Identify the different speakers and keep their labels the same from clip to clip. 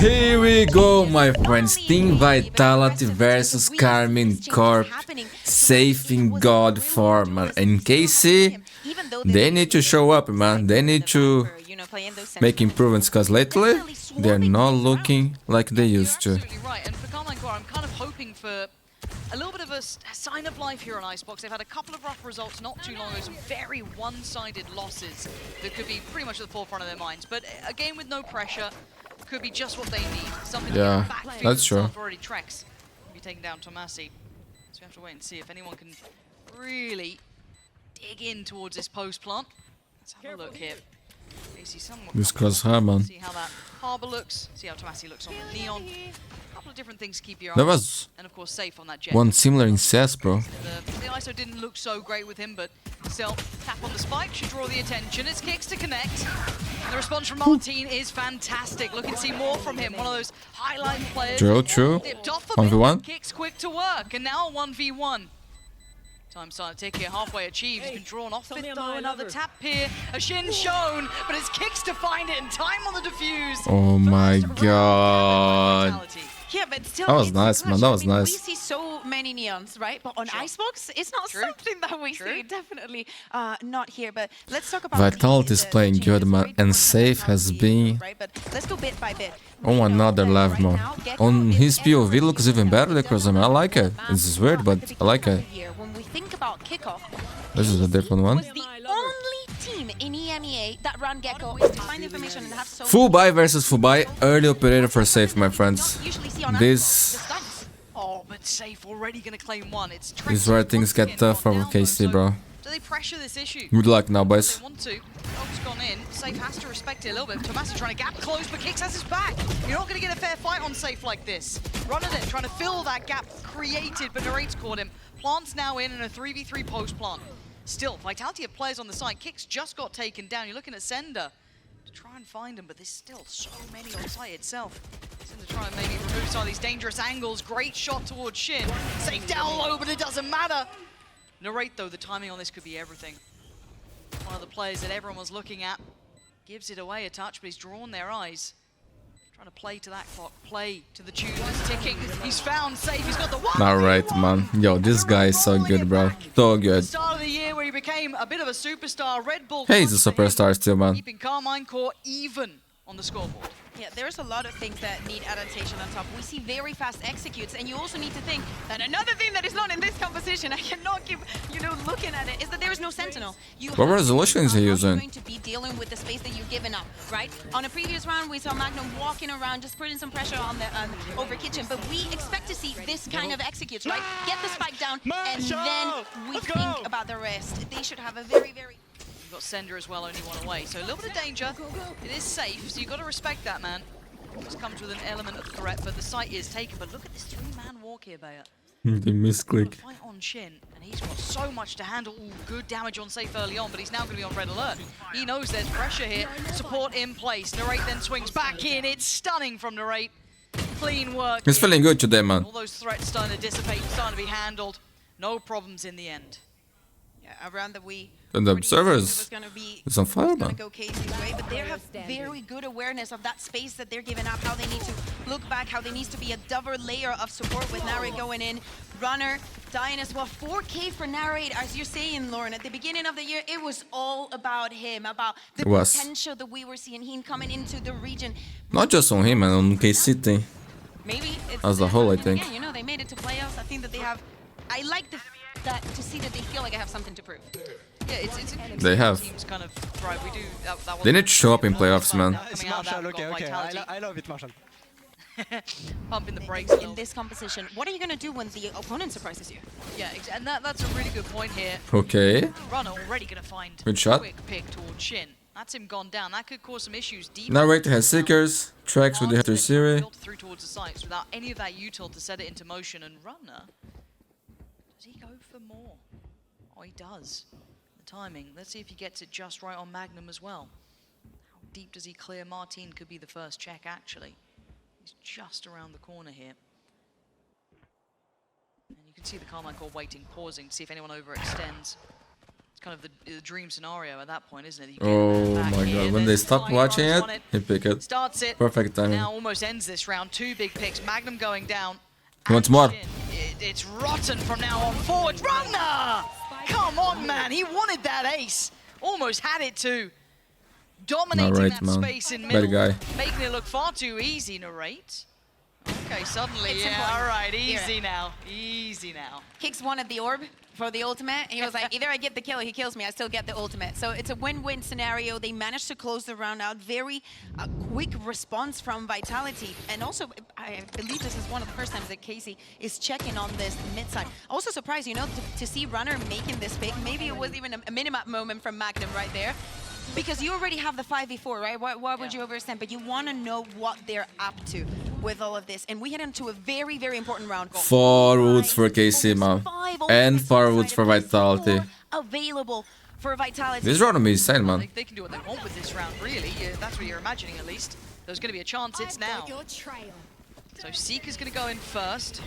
Speaker 1: Here we go, my friends. Team Vitality versus Karmine Corp. Safe in God form, man. In KC, they need to show up, man. They need to make improvements, because lately they're not looking like they used to.
Speaker 2: Absolutely right. And for Karmine Corp, I'm kind of hoping for a little bit of a sign of life here on Icebox. They've had a couple of rough results not too long ago, some very one-sided losses that could be pretty much at the forefront of their minds. But a game with no pressure could be just what they need. Something
Speaker 1: Yeah, that's true.
Speaker 2: Already Trex will be taking down Tomasi. So we have to wait and see if anyone can really dig in towards this post plant. Let's have a look here.
Speaker 1: This crosshair, man.
Speaker 2: See how that harbor looks. See how Tomasi looks on the neon. A couple of different things to keep your eye
Speaker 1: There
Speaker 2: on.
Speaker 1: was
Speaker 2: And of course, safe on that jet.
Speaker 1: one similar in CS, bro.
Speaker 2: The ISO didn't look so great with him, but still, tap on the spike should draw the attention. It's kicks to connect. The response from Martin is fantastic. Looking to see more from him. One of those highlight players.
Speaker 1: True.
Speaker 2: Dipped off a
Speaker 1: 1v1.
Speaker 2: bit, kicks quick to work, and now 1v1. Time starting to tick here, halfway achieved. He's been drawn off it though. Another tap here. A shin shown, but it's kicks to find it, and time on the defuse.
Speaker 1: Oh my god.
Speaker 3: Yeah, but still,
Speaker 1: That was
Speaker 3: it's
Speaker 1: nice, man. That was nice.
Speaker 3: We see so many neons, right? But on Icebox, it's not something that we see. Definitely not here. But let's talk about
Speaker 1: Vitality is playing good, man, and SAYF has been
Speaker 3: right? But let's go bit by bit.
Speaker 1: on another level, man. On his POV looks even better than Crosshair, man. I like it. This is weird, but I like it.
Speaker 3: When we think about kickoff,
Speaker 1: This is a different one.
Speaker 3: was the only team in EMEA that ran Gecko to find information and have so
Speaker 1: Full buy versus full buy. Early operator for SAYF, my friends. This
Speaker 2: Oh, but safe already gonna claim one. It's
Speaker 1: is where things get tough for KC, bro.
Speaker 2: Do they pressure this issue?
Speaker 1: Good luck now, boys.
Speaker 2: They want to. Dog's gone in. Safe has to respect it a little bit. Tomasi trying to gap close, but Kicks has his back. You're not going to get a fair fight on Safe like this. Running it, trying to fill that gap created, but N4RRATE's caught him. Plant's now in a 3v3 post plant. Still, Vitality of players on the side. Kicks just got taken down. You're looking at Sender to try and find him, but there's still so many on site itself. Sender trying to maybe remove some of these dangerous angles. Great shot towards Shin. Safe down low, but it doesn't matter. N4RRATE, though, the timing on this could be everything. One of the players that everyone was looking at gives it away a touch, but he's drawn their eyes. Trying to play to that clock, play to the tune that's ticking. He's found Safe, he's got the one.
Speaker 1: Alright, man. Yo, this guy is so good, bro. So good.
Speaker 2: Start of the year where he became a bit of a superstar. Red Bull.
Speaker 1: Hey, he's a superstar still, man.
Speaker 2: Keeping Karmine Corp even on the scoreboard.
Speaker 3: Yeah, there's a lot of things that need adaptation on top. We see very fast executes, and you also need to think that another thing that is not in this composition, I cannot keep, looking at it, is that there is no sentinel.
Speaker 1: What resolution is he using?
Speaker 3: Going to be dealing with the space that you've given up, right? On a previous round, we saw Magnum walking around, just putting some pressure on the over kitchen, but we expect to see this kind of executes, right? Get the spike down, and then we think about the rest. They should have a very
Speaker 2: You've got Sender as well, only one away. So a little bit of danger. It is safe, so you've got to respect that, man. This comes with an element of threat, but the site is taken. But look at this three-man walk here, Bayer.
Speaker 1: The misclick.
Speaker 2: Fight on Shin, and he's got so much to handle. Ooh, good damage on Safe early on, but he's now going to be on red alert. He knows there's pressure here. Support in place. N4RRATE then swings back in. It's stunning from N4RRATE. Clean work.
Speaker 1: He's feeling good today, man.
Speaker 2: All those threats starting to dissipate, starting to be handled. No problems in the end.
Speaker 3: Yeah, around that we.
Speaker 1: And the observers, it's on fire, man.
Speaker 3: Go Casey's way, but they have very good awareness of that space that they're giving up, how they need to look back, how there needs to be a double layer of support with N4RRATE going in. Runner dying as well. 4K for N4RRATE, as you're saying, Lauren. At the beginning of the year, it was all about him, about the potential that we were seeing him coming into the region.
Speaker 1: Not just on him, man, on KC team.
Speaker 3: Maybe it's
Speaker 1: as a whole, I think.
Speaker 3: Again, they made it to playoffs. I think that they have. I like that to see that they feel like I have something to prove.
Speaker 2: Yeah, it's
Speaker 1: they have.
Speaker 2: Teams kind of thrive. We do that
Speaker 1: they need to show up in playoffs, man.
Speaker 4: It's Marshall, okay. I love it, Marshall.
Speaker 2: Pumping the brakes.
Speaker 3: In this composition, what are you gonna do when the opponent surprises you?
Speaker 2: Yeah, and that's a really good point here.
Speaker 1: Okay.
Speaker 2: Runner already gonna find
Speaker 1: good shot.
Speaker 2: Quick pick towards Shin. That's him gone down. That could cause some issues deep.
Speaker 1: N4RRATE has Seekers, Tracks with the Hunter Series.
Speaker 2: Through towards the sites without any of that util to set it into motion. And Runner, does he go for more? Oh, he does. The timing. Let's see if he gets it just right on Magnum as well. How deep does he clear? Martin could be the first check, actually. He's just around the corner here. And you can see the Karmine Corp waiting, pausing to see if anyone overextends. kind of the dream scenario at that point, isn't it? You get
Speaker 1: Oh
Speaker 2: back
Speaker 1: my
Speaker 2: here,
Speaker 1: god, when they
Speaker 2: there's
Speaker 1: stop
Speaker 2: fire
Speaker 1: watching
Speaker 2: arrows
Speaker 1: it,
Speaker 2: on
Speaker 1: he pick it.
Speaker 2: Starts it.
Speaker 1: Perfect timing.
Speaker 2: Now almost ends this round. 2 big picks. Magnum going down.
Speaker 1: He wants more.
Speaker 2: It's rotten from now on forward. Runner! Come on, man. He wanted that ace. Almost had it too. Dominating
Speaker 1: Narrate,
Speaker 2: that
Speaker 1: man.
Speaker 2: space in
Speaker 1: Bad
Speaker 2: middle.
Speaker 1: guy.
Speaker 2: Making it look far too easy, Narrate. Okay, suddenly,
Speaker 3: It's
Speaker 2: yeah,
Speaker 3: simple.
Speaker 2: alright,
Speaker 3: Here.
Speaker 2: easy now. Easy now.
Speaker 3: Kicks wanted the orb for the ultimate. He was like, either I get the kill, he kills me, I still get the ultimate. So it's a win-win scenario. They managed to close the round out. Very quick response from Vitality. And also, I believe this is one of the first times that Casey is checking on this mid side. Also surprised, you know, to see Runner making this pick. Maybe it was even a minimap moment from Magnum right there. Because you already have the 5v4, right? Why would you overextend? But you want to know what they're up to with all of this. And we head into a very, very important round.
Speaker 1: 4 ults for KC, man. And 4 ults for Vitality.
Speaker 3: Available for Vitality.
Speaker 1: This round is insane, man.
Speaker 2: They can do what they want with this round, really. That's what you're imagining, at least. There's going to be a chance. It's now. So Seeker's going to go in first.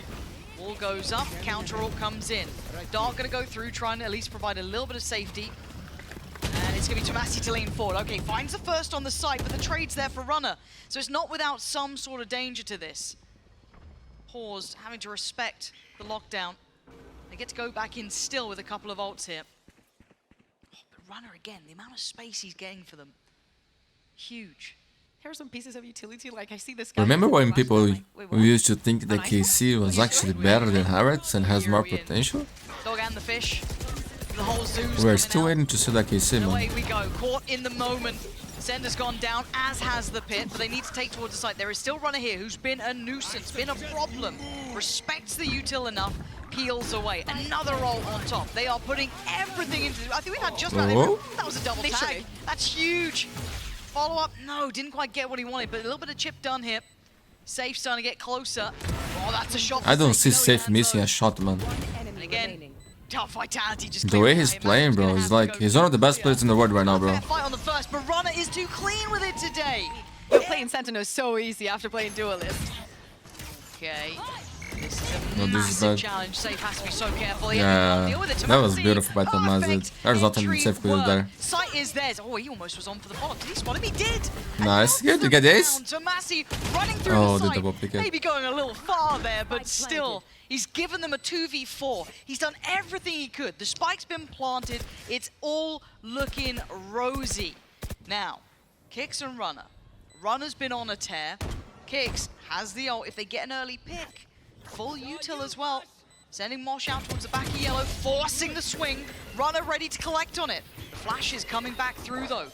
Speaker 2: Wall goes up. Counter ult comes in. Dark going to go through, trying to at least provide a little bit of safety. And it's going to be Tomasi to lean forward. Okay, finds the first on the site, but the trade's there for Runner. So it's not without some sort of danger to this. Paused, having to respect the lockdown. They get to go back in still with a couple of ults here. Oh, but Runner again, the amount of space he's getting for them. Huge.
Speaker 3: Here are some pieces of utility, like I see this guy.
Speaker 1: Remember when people
Speaker 3: Wait, what?
Speaker 1: used to think that KC was actually better than Riot and has more potential?
Speaker 2: Dog and the fish. The whole zoo's
Speaker 1: We're
Speaker 2: coming
Speaker 1: still
Speaker 2: out.
Speaker 1: waiting to see that KC,
Speaker 2: And
Speaker 1: man.
Speaker 2: away we go, caught in the moment. Sender's gone down, as has the pit, but they need to take towards the site. There is still Runner here, who's been a nuisance, been a problem. Respects the util enough, peels away. Another roll on top. They are putting everything into... I think we had just about
Speaker 1: Oh.
Speaker 2: that was a double tag. That's huge. Follow up, no, didn't quite get what he wanted, but a little bit of chip done here. Safe starting to get closer. Oh, that's a shot.
Speaker 1: I don't see
Speaker 2: No, he
Speaker 1: Safe
Speaker 2: has
Speaker 1: missing a
Speaker 2: those.
Speaker 1: shot, man.
Speaker 2: And again, tough Vitality just
Speaker 1: The way
Speaker 2: clearing
Speaker 1: he's
Speaker 2: away.
Speaker 1: playing,
Speaker 2: Magnum's
Speaker 1: bro,
Speaker 2: gonna
Speaker 1: is
Speaker 2: have to
Speaker 1: like,
Speaker 2: go
Speaker 1: he's one of the best
Speaker 2: clear.
Speaker 1: players in the world right now, bro.
Speaker 2: Fair fight on the first, but Runner is too clean with it today.
Speaker 3: You're playing Sentinel so easy after playing Duelist.
Speaker 2: Okay. This is a
Speaker 1: No, this is
Speaker 2: massive
Speaker 1: bad.
Speaker 2: challenge. Safe has to be so careful. He
Speaker 1: Yeah,
Speaker 2: can't deal with it.
Speaker 1: that was
Speaker 2: Tomasi,
Speaker 1: beautiful by Tomasi.
Speaker 2: perfect
Speaker 1: There's nothing
Speaker 2: entry
Speaker 1: Safe could do
Speaker 2: work.
Speaker 1: there.
Speaker 2: Sight is theirs. Oh, he almost was on for the follow-up. Did he spot him? He did. And
Speaker 1: Nice.
Speaker 2: knocks
Speaker 1: Good, you
Speaker 2: them
Speaker 1: get this?
Speaker 2: down. Tomasi running through
Speaker 1: Oh,
Speaker 2: the
Speaker 1: the
Speaker 2: site.
Speaker 1: double pick it.
Speaker 2: Maybe going a little far there, but still. He's given them a 2v4. He's done everything he could. The spike's been planted. It's all looking rosy. Now, Kicks and Runner. Runner's been on a tear. Kicks has the ult if they get an early pick. Full util as well. Sending Mosh out towards the back of yellow, forcing the swing. Runner ready to collect on it. The flash is coming back through though.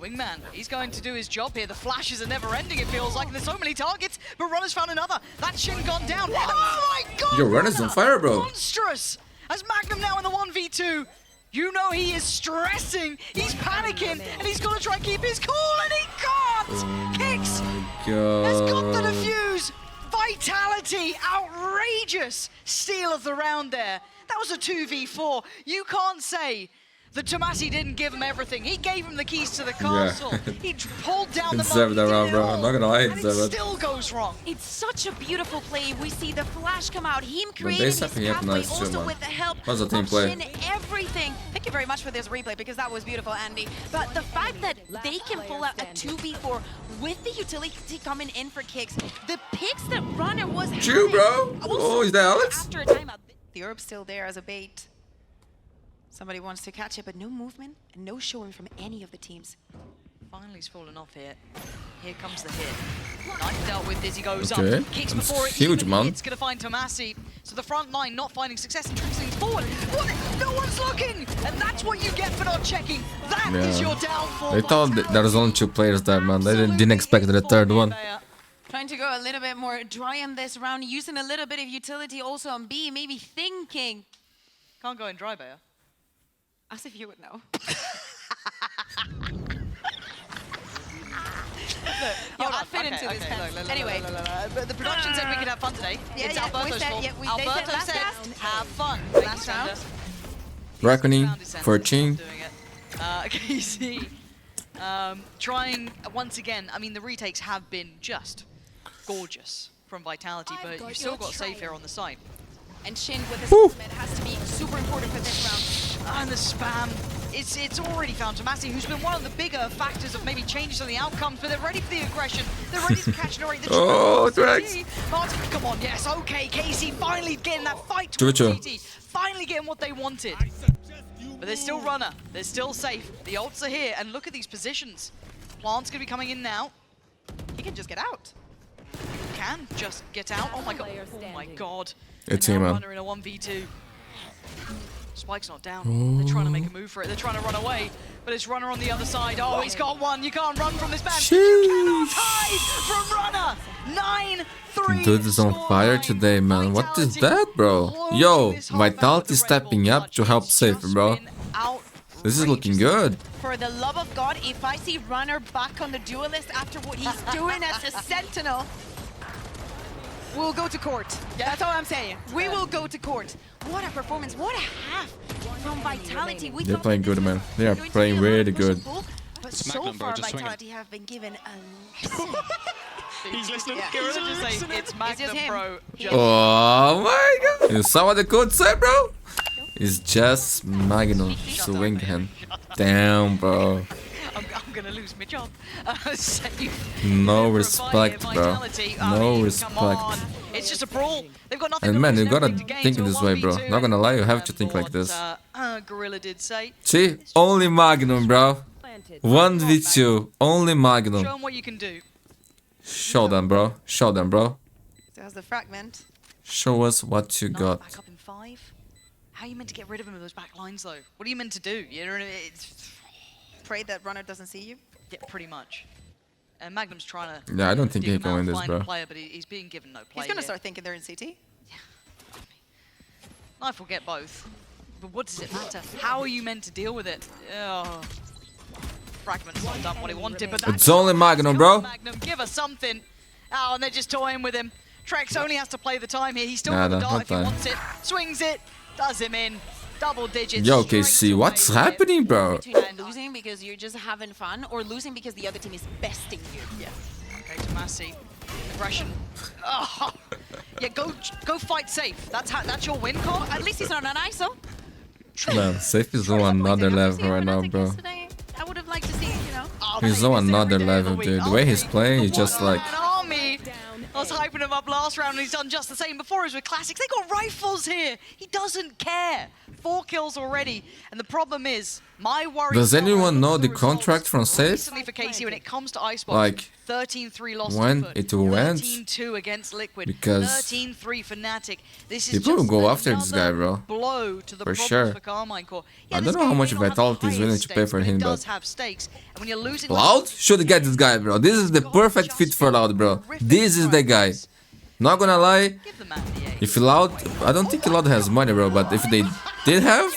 Speaker 2: Wingman, he's going to do his job here. The flashes are never ending, it feels like. There's so many targets, but Runner's found another. That Shin gone down. Oh my god!
Speaker 1: Yo, Runner's on fire, bro.
Speaker 2: Monstrous! As Magnum now in the 1v2. You know he is stressing, he's panicking, and he's got to try and keep his cool, and he can't! Kicks has got the
Speaker 1: God.
Speaker 2: defuse. Vitality, outrageous steal of the round there. That was a 2v4. You can't say that Tomasi didn't give him everything. He gave him the keys to the castle. He pulled down the
Speaker 1: Deserved that round, bro. I'm not gonna lie,
Speaker 2: and it
Speaker 1: deserved it.
Speaker 2: still goes wrong.
Speaker 3: It's such a beautiful play. We see the flash come out. Him
Speaker 1: they
Speaker 3: creating his
Speaker 1: stepping up
Speaker 3: pathway,
Speaker 1: nice too,
Speaker 3: also
Speaker 1: man.
Speaker 3: with the help
Speaker 1: That's a team
Speaker 3: of
Speaker 1: play.
Speaker 3: Shin, everything. Thank you very much for this replay because that was beautiful, Andy. But the fact that they can pull out a 2v4 with the utility coming in for Kicks, the picks that Runner was
Speaker 1: True,
Speaker 3: having,
Speaker 1: bro.
Speaker 3: also
Speaker 1: Oh, is that Alex?
Speaker 3: After a timeout, the orb's still there as a bait. Somebody wants to catch it, but no movement and no showing from any of the teams.
Speaker 2: Finally, he's fallen off here. Here comes the hit. Knife dealt with as he goes
Speaker 1: Okay,
Speaker 2: up. Kicks
Speaker 1: that's
Speaker 2: before it
Speaker 1: huge,
Speaker 2: even
Speaker 1: man.
Speaker 2: hits. Going to find Tomasi. So the front line not finding success and trickling forward. What? No one's looking! And that's what you get for not checking. That is
Speaker 1: Yeah.
Speaker 2: your downfall.
Speaker 1: They thought that there was only 2 players there, man. They didn't expect the third one.
Speaker 3: Trying to go a little bit more dry on this round, using a little bit of utility also on B, maybe thinking.
Speaker 2: Can't go in dry, Bayer.
Speaker 3: As if you would know. I'll fit into this pen. Anyway.
Speaker 2: But the production said we could have fun today.
Speaker 3: Yeah,
Speaker 2: It's
Speaker 3: yeah, we
Speaker 2: Alberto's
Speaker 3: said-
Speaker 2: fault.
Speaker 3: yeah, they said
Speaker 2: Alberto
Speaker 3: last
Speaker 2: said,
Speaker 3: round.
Speaker 2: have fun.
Speaker 3: Last round.
Speaker 1: Reckoning,
Speaker 2: Found his sense,
Speaker 1: 14.
Speaker 2: doing it. KC trying once again. I mean, the retakes have been just gorgeous from Vitality, but you've still got Safe here on the side.
Speaker 3: And Shin with his
Speaker 1: Woo.
Speaker 3: ultimate has to be super important for this round.
Speaker 2: And the spam. it's already found Tomasi, who's been one of the bigger factors of maybe changes in the outcomes, but they're ready for the aggression. They're ready to catch Narrate.
Speaker 1: Oh, Drax.
Speaker 2: Martin, come on, yes, okay. KC finally getting that fight
Speaker 1: True,
Speaker 2: towards
Speaker 1: true.
Speaker 2: VT. Finally getting what they wanted. But there's still Runner. There's still Safe. The ults are here, and look at these positions. Plant's gonna be coming in now. He can just get out. Can just get out. Oh my god. Oh my god.
Speaker 1: It's
Speaker 2: And
Speaker 1: him,
Speaker 2: now
Speaker 1: man.
Speaker 2: Runner in a 1v2. Spike's not down. They're trying to make a move for it. They're trying to run away, but it's Runner on the other side. Oh, he's got one. You can't run from this man. You cannot hide from Runner. 9-3.
Speaker 1: Dude is on fire today, man. What is that, bro? Yo, Vitality stepping up to help Safe, bro. This is looking good.
Speaker 3: For the love of God, if I see Runner back on the duelist after what he's doing as a Sentinel, we'll go to court. That's all I'm saying. We will go to court. What a performance. What a half from Vitality.
Speaker 1: They're playing good, man. They are playing really good.
Speaker 3: But so far, Vitality have been given a lesson.
Speaker 2: He's listening. Just say, it's Magnum, bro.
Speaker 1: Oh my god. You saw what the code said, bro? It's just Magnum swinging. Damn, bro.
Speaker 2: I'm gonna lose my job. Safe.
Speaker 1: No respect, bro.
Speaker 2: Vitality. I
Speaker 1: No
Speaker 2: mean,
Speaker 1: respect.
Speaker 2: come on. It's just a brawl. They've got nothing
Speaker 1: And
Speaker 2: to
Speaker 1: man,
Speaker 2: lose,
Speaker 1: you gotta
Speaker 2: everything to gain,
Speaker 1: think
Speaker 2: so
Speaker 1: in
Speaker 2: a
Speaker 1: this way, bro.
Speaker 2: 1v2.
Speaker 1: Not gonna lie, you have to
Speaker 2: And
Speaker 1: think like
Speaker 2: what,
Speaker 1: this.
Speaker 2: Gorilla did say.
Speaker 1: See? Only Magnum, bro. 1v2. Only Magnum.
Speaker 2: Show them what you can do.
Speaker 1: Show them, bro. Show them, bro.
Speaker 3: There's the fragment.
Speaker 1: Show us what you
Speaker 2: Nice
Speaker 1: got.
Speaker 2: back up in 5. How are you meant to get rid of him with those back lines, though? What are you meant to do? You know, it's
Speaker 3: Pray that Runner doesn't see you.
Speaker 2: yeah, pretty much. And Magnum's trying to.
Speaker 1: Yeah, I don't think
Speaker 2: dig
Speaker 1: he
Speaker 2: him
Speaker 1: can
Speaker 2: out,
Speaker 1: win this,
Speaker 2: find
Speaker 1: bro.
Speaker 2: a player, but he's being given no play.
Speaker 3: He's gonna
Speaker 2: here.
Speaker 3: start thinking they're in CT.
Speaker 2: Knife will get both. But what does it matter? How are you meant to deal with it? Oh. Fragment's not done what he wanted, but that's
Speaker 1: It's only Magnum, bro.
Speaker 2: Magnum, give us something. Oh, and they're just toying with him. Trex only has to play the time here. He's still got the
Speaker 1: Nada,
Speaker 2: dart if he
Speaker 1: not
Speaker 2: wants it. Swings it, does him in. Double digits.
Speaker 1: Yo,
Speaker 2: straight
Speaker 1: KC, what's
Speaker 2: away.
Speaker 1: happening, bro?
Speaker 3: Between losing because you're just having fun, or losing because the other team is besting you.
Speaker 2: Yeah. Okay, Tomasi. Aggression. Oh. Yeah, go fight Safe. That's your win call.
Speaker 3: At least he's not an ISO.
Speaker 1: Man, Safe is on another level right now, bro.
Speaker 3: I would have liked to see, you know.
Speaker 2: Oh,
Speaker 1: He's
Speaker 2: mate,
Speaker 1: on
Speaker 2: it's
Speaker 1: another
Speaker 2: every day of the
Speaker 1: level,
Speaker 2: week.
Speaker 1: dude. The way he's
Speaker 2: Army,
Speaker 1: playing,
Speaker 2: the
Speaker 1: he's just
Speaker 2: one
Speaker 1: like...
Speaker 2: man Army. I was hyping him up last round and he's done just the same before. As with Classics, they got rifles here. He doesn't care. 4 kills already. And the problem is, my worry...
Speaker 1: Does anyone know the
Speaker 2: results
Speaker 1: contract from Safe?
Speaker 2: recently for KC when it comes to Icebox.
Speaker 1: Like,
Speaker 2: 13-3 lost
Speaker 1: when
Speaker 2: to Foot,
Speaker 1: it went?
Speaker 2: 13-2 against Liquid.
Speaker 1: Because
Speaker 2: 13-3 Fnatic. This is
Speaker 1: people will
Speaker 2: just
Speaker 1: go after this guy,
Speaker 2: another
Speaker 1: bro.
Speaker 2: blow to the
Speaker 1: For
Speaker 2: problems
Speaker 1: sure.
Speaker 2: for Karmine Corp.
Speaker 1: I
Speaker 2: Yeah,
Speaker 1: don't
Speaker 2: this
Speaker 1: know how
Speaker 2: game
Speaker 1: much
Speaker 2: may not have the
Speaker 1: Vitality is willing
Speaker 2: highest
Speaker 1: to pay for
Speaker 2: stakes,
Speaker 1: him,
Speaker 2: it does
Speaker 1: but...
Speaker 2: have stakes. And when you're losing
Speaker 1: Loud? Should get this guy, bro. This is the perfect fit for Loud, bro. This is the guy. Not gonna lie,
Speaker 2: give the man the
Speaker 1: if Loud... I don't think Loud has money, bro, but if they did have...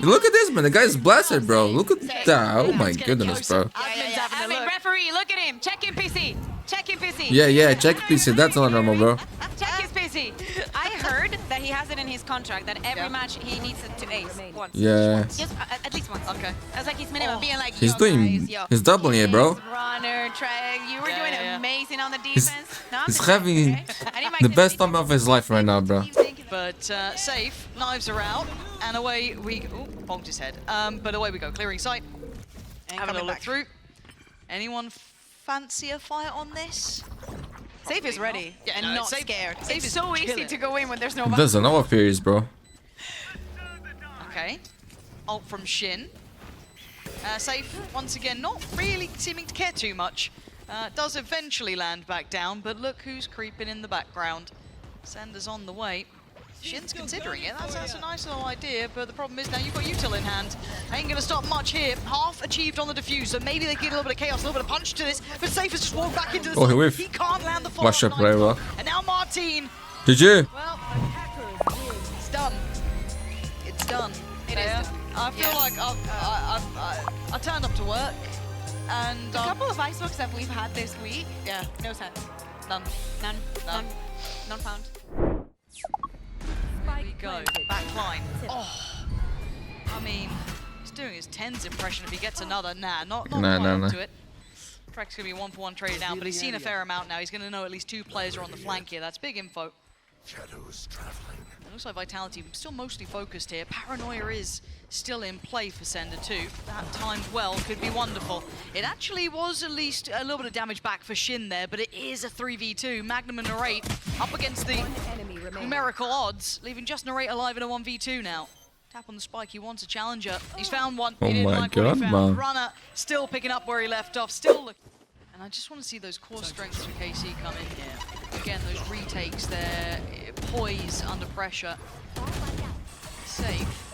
Speaker 1: Look at this, man. The guy's blasted, bro. Look at that. Oh my goodness, bro.
Speaker 2: Admin's having a look.
Speaker 3: Referee, look at him. Check in PC. Check in PC.
Speaker 1: Yeah, check PC. That's not normal, bro.
Speaker 3: Check his PC. I heard that he has it in his contract that every match he needs it to ace once.
Speaker 1: Yeah.
Speaker 3: Just at least once.
Speaker 2: Okay.
Speaker 3: That's like his minimum. Being like,
Speaker 1: He's
Speaker 3: yo,
Speaker 1: doing...
Speaker 3: guys, yo,
Speaker 1: He's doubling it, bro.
Speaker 3: Runner, Trey, you were
Speaker 2: Yeah,
Speaker 3: doing
Speaker 2: yeah.
Speaker 3: amazing on the
Speaker 1: He's,
Speaker 3: defense. No,
Speaker 1: he's
Speaker 3: I'm
Speaker 1: having
Speaker 3: okay. I need my
Speaker 1: the
Speaker 3: tips.
Speaker 1: best time of his life right now, bro.
Speaker 2: But Safe, knives are out, and away we... Oh, bonked his head. But away we go, clearing sight.
Speaker 3: And
Speaker 2: Having a
Speaker 3: coming
Speaker 2: look
Speaker 3: back.
Speaker 2: through. Anyone fancy a fight on this?
Speaker 3: Safe is ready
Speaker 2: Yeah,
Speaker 3: and
Speaker 2: no,
Speaker 3: not
Speaker 2: Safe-
Speaker 3: scared.
Speaker 2: Safe
Speaker 3: It's
Speaker 2: is
Speaker 3: so easy
Speaker 2: chilling.
Speaker 3: to go in when there's no
Speaker 1: There's a Nova Furious, bro.
Speaker 2: Okay. Ult from Shin. Safe, once again, not really seeming to care too much. Does eventually land back down, but look who's creeping in the background. Sander's on the way. Shin's considering it. That's a nice little idea, but the problem is now you've got Util in hand. Ain't going to stop much here. Half achieved on the defuse, so maybe they get a little bit of chaos, a little bit of punch to this, but Safe has just walked back into the
Speaker 1: Oh, he
Speaker 2: side.
Speaker 1: whiffed.
Speaker 2: He can't land the
Speaker 1: Flash
Speaker 2: follow-up
Speaker 1: up very well.
Speaker 2: And now Martin.
Speaker 1: GG.
Speaker 2: Well, it's done. It's done.
Speaker 3: It is
Speaker 2: Taya.
Speaker 3: done.
Speaker 2: I feel like I turned up to work, and
Speaker 3: A couple of icebooks that we've had this week,
Speaker 2: yeah,
Speaker 3: no sense.
Speaker 2: none.
Speaker 3: None.
Speaker 2: None.
Speaker 3: None found.
Speaker 2: Here we go. Back line. Oh, I mean, he's doing his 10s impression. If he gets another, not quite up to it. Trek's gonna be 1-for-1 traded out, but he's seen a fair amount now. He's gonna know at least 2 players are on the flank here. That's big info. It looks like Vitality still mostly focused here. Paranoia is still in play for Sender too. That timed well could be wonderful. It actually was at least a little bit of damage back for Shin there, but it is a 3v2. Magnum and Narrate up against the numerical odds, leaving just Narrate alive in a 1v2 now. Tap on the spike, he wants a challenger. He's found one.
Speaker 1: Oh
Speaker 2: He didn't
Speaker 1: my
Speaker 2: like what he
Speaker 1: God,
Speaker 2: found.
Speaker 1: man.
Speaker 2: Runner still picking up where he left off, still looking. And I just want to see those core strengths for KC come in here. Again, those retakes there, poise under pressure. Safe.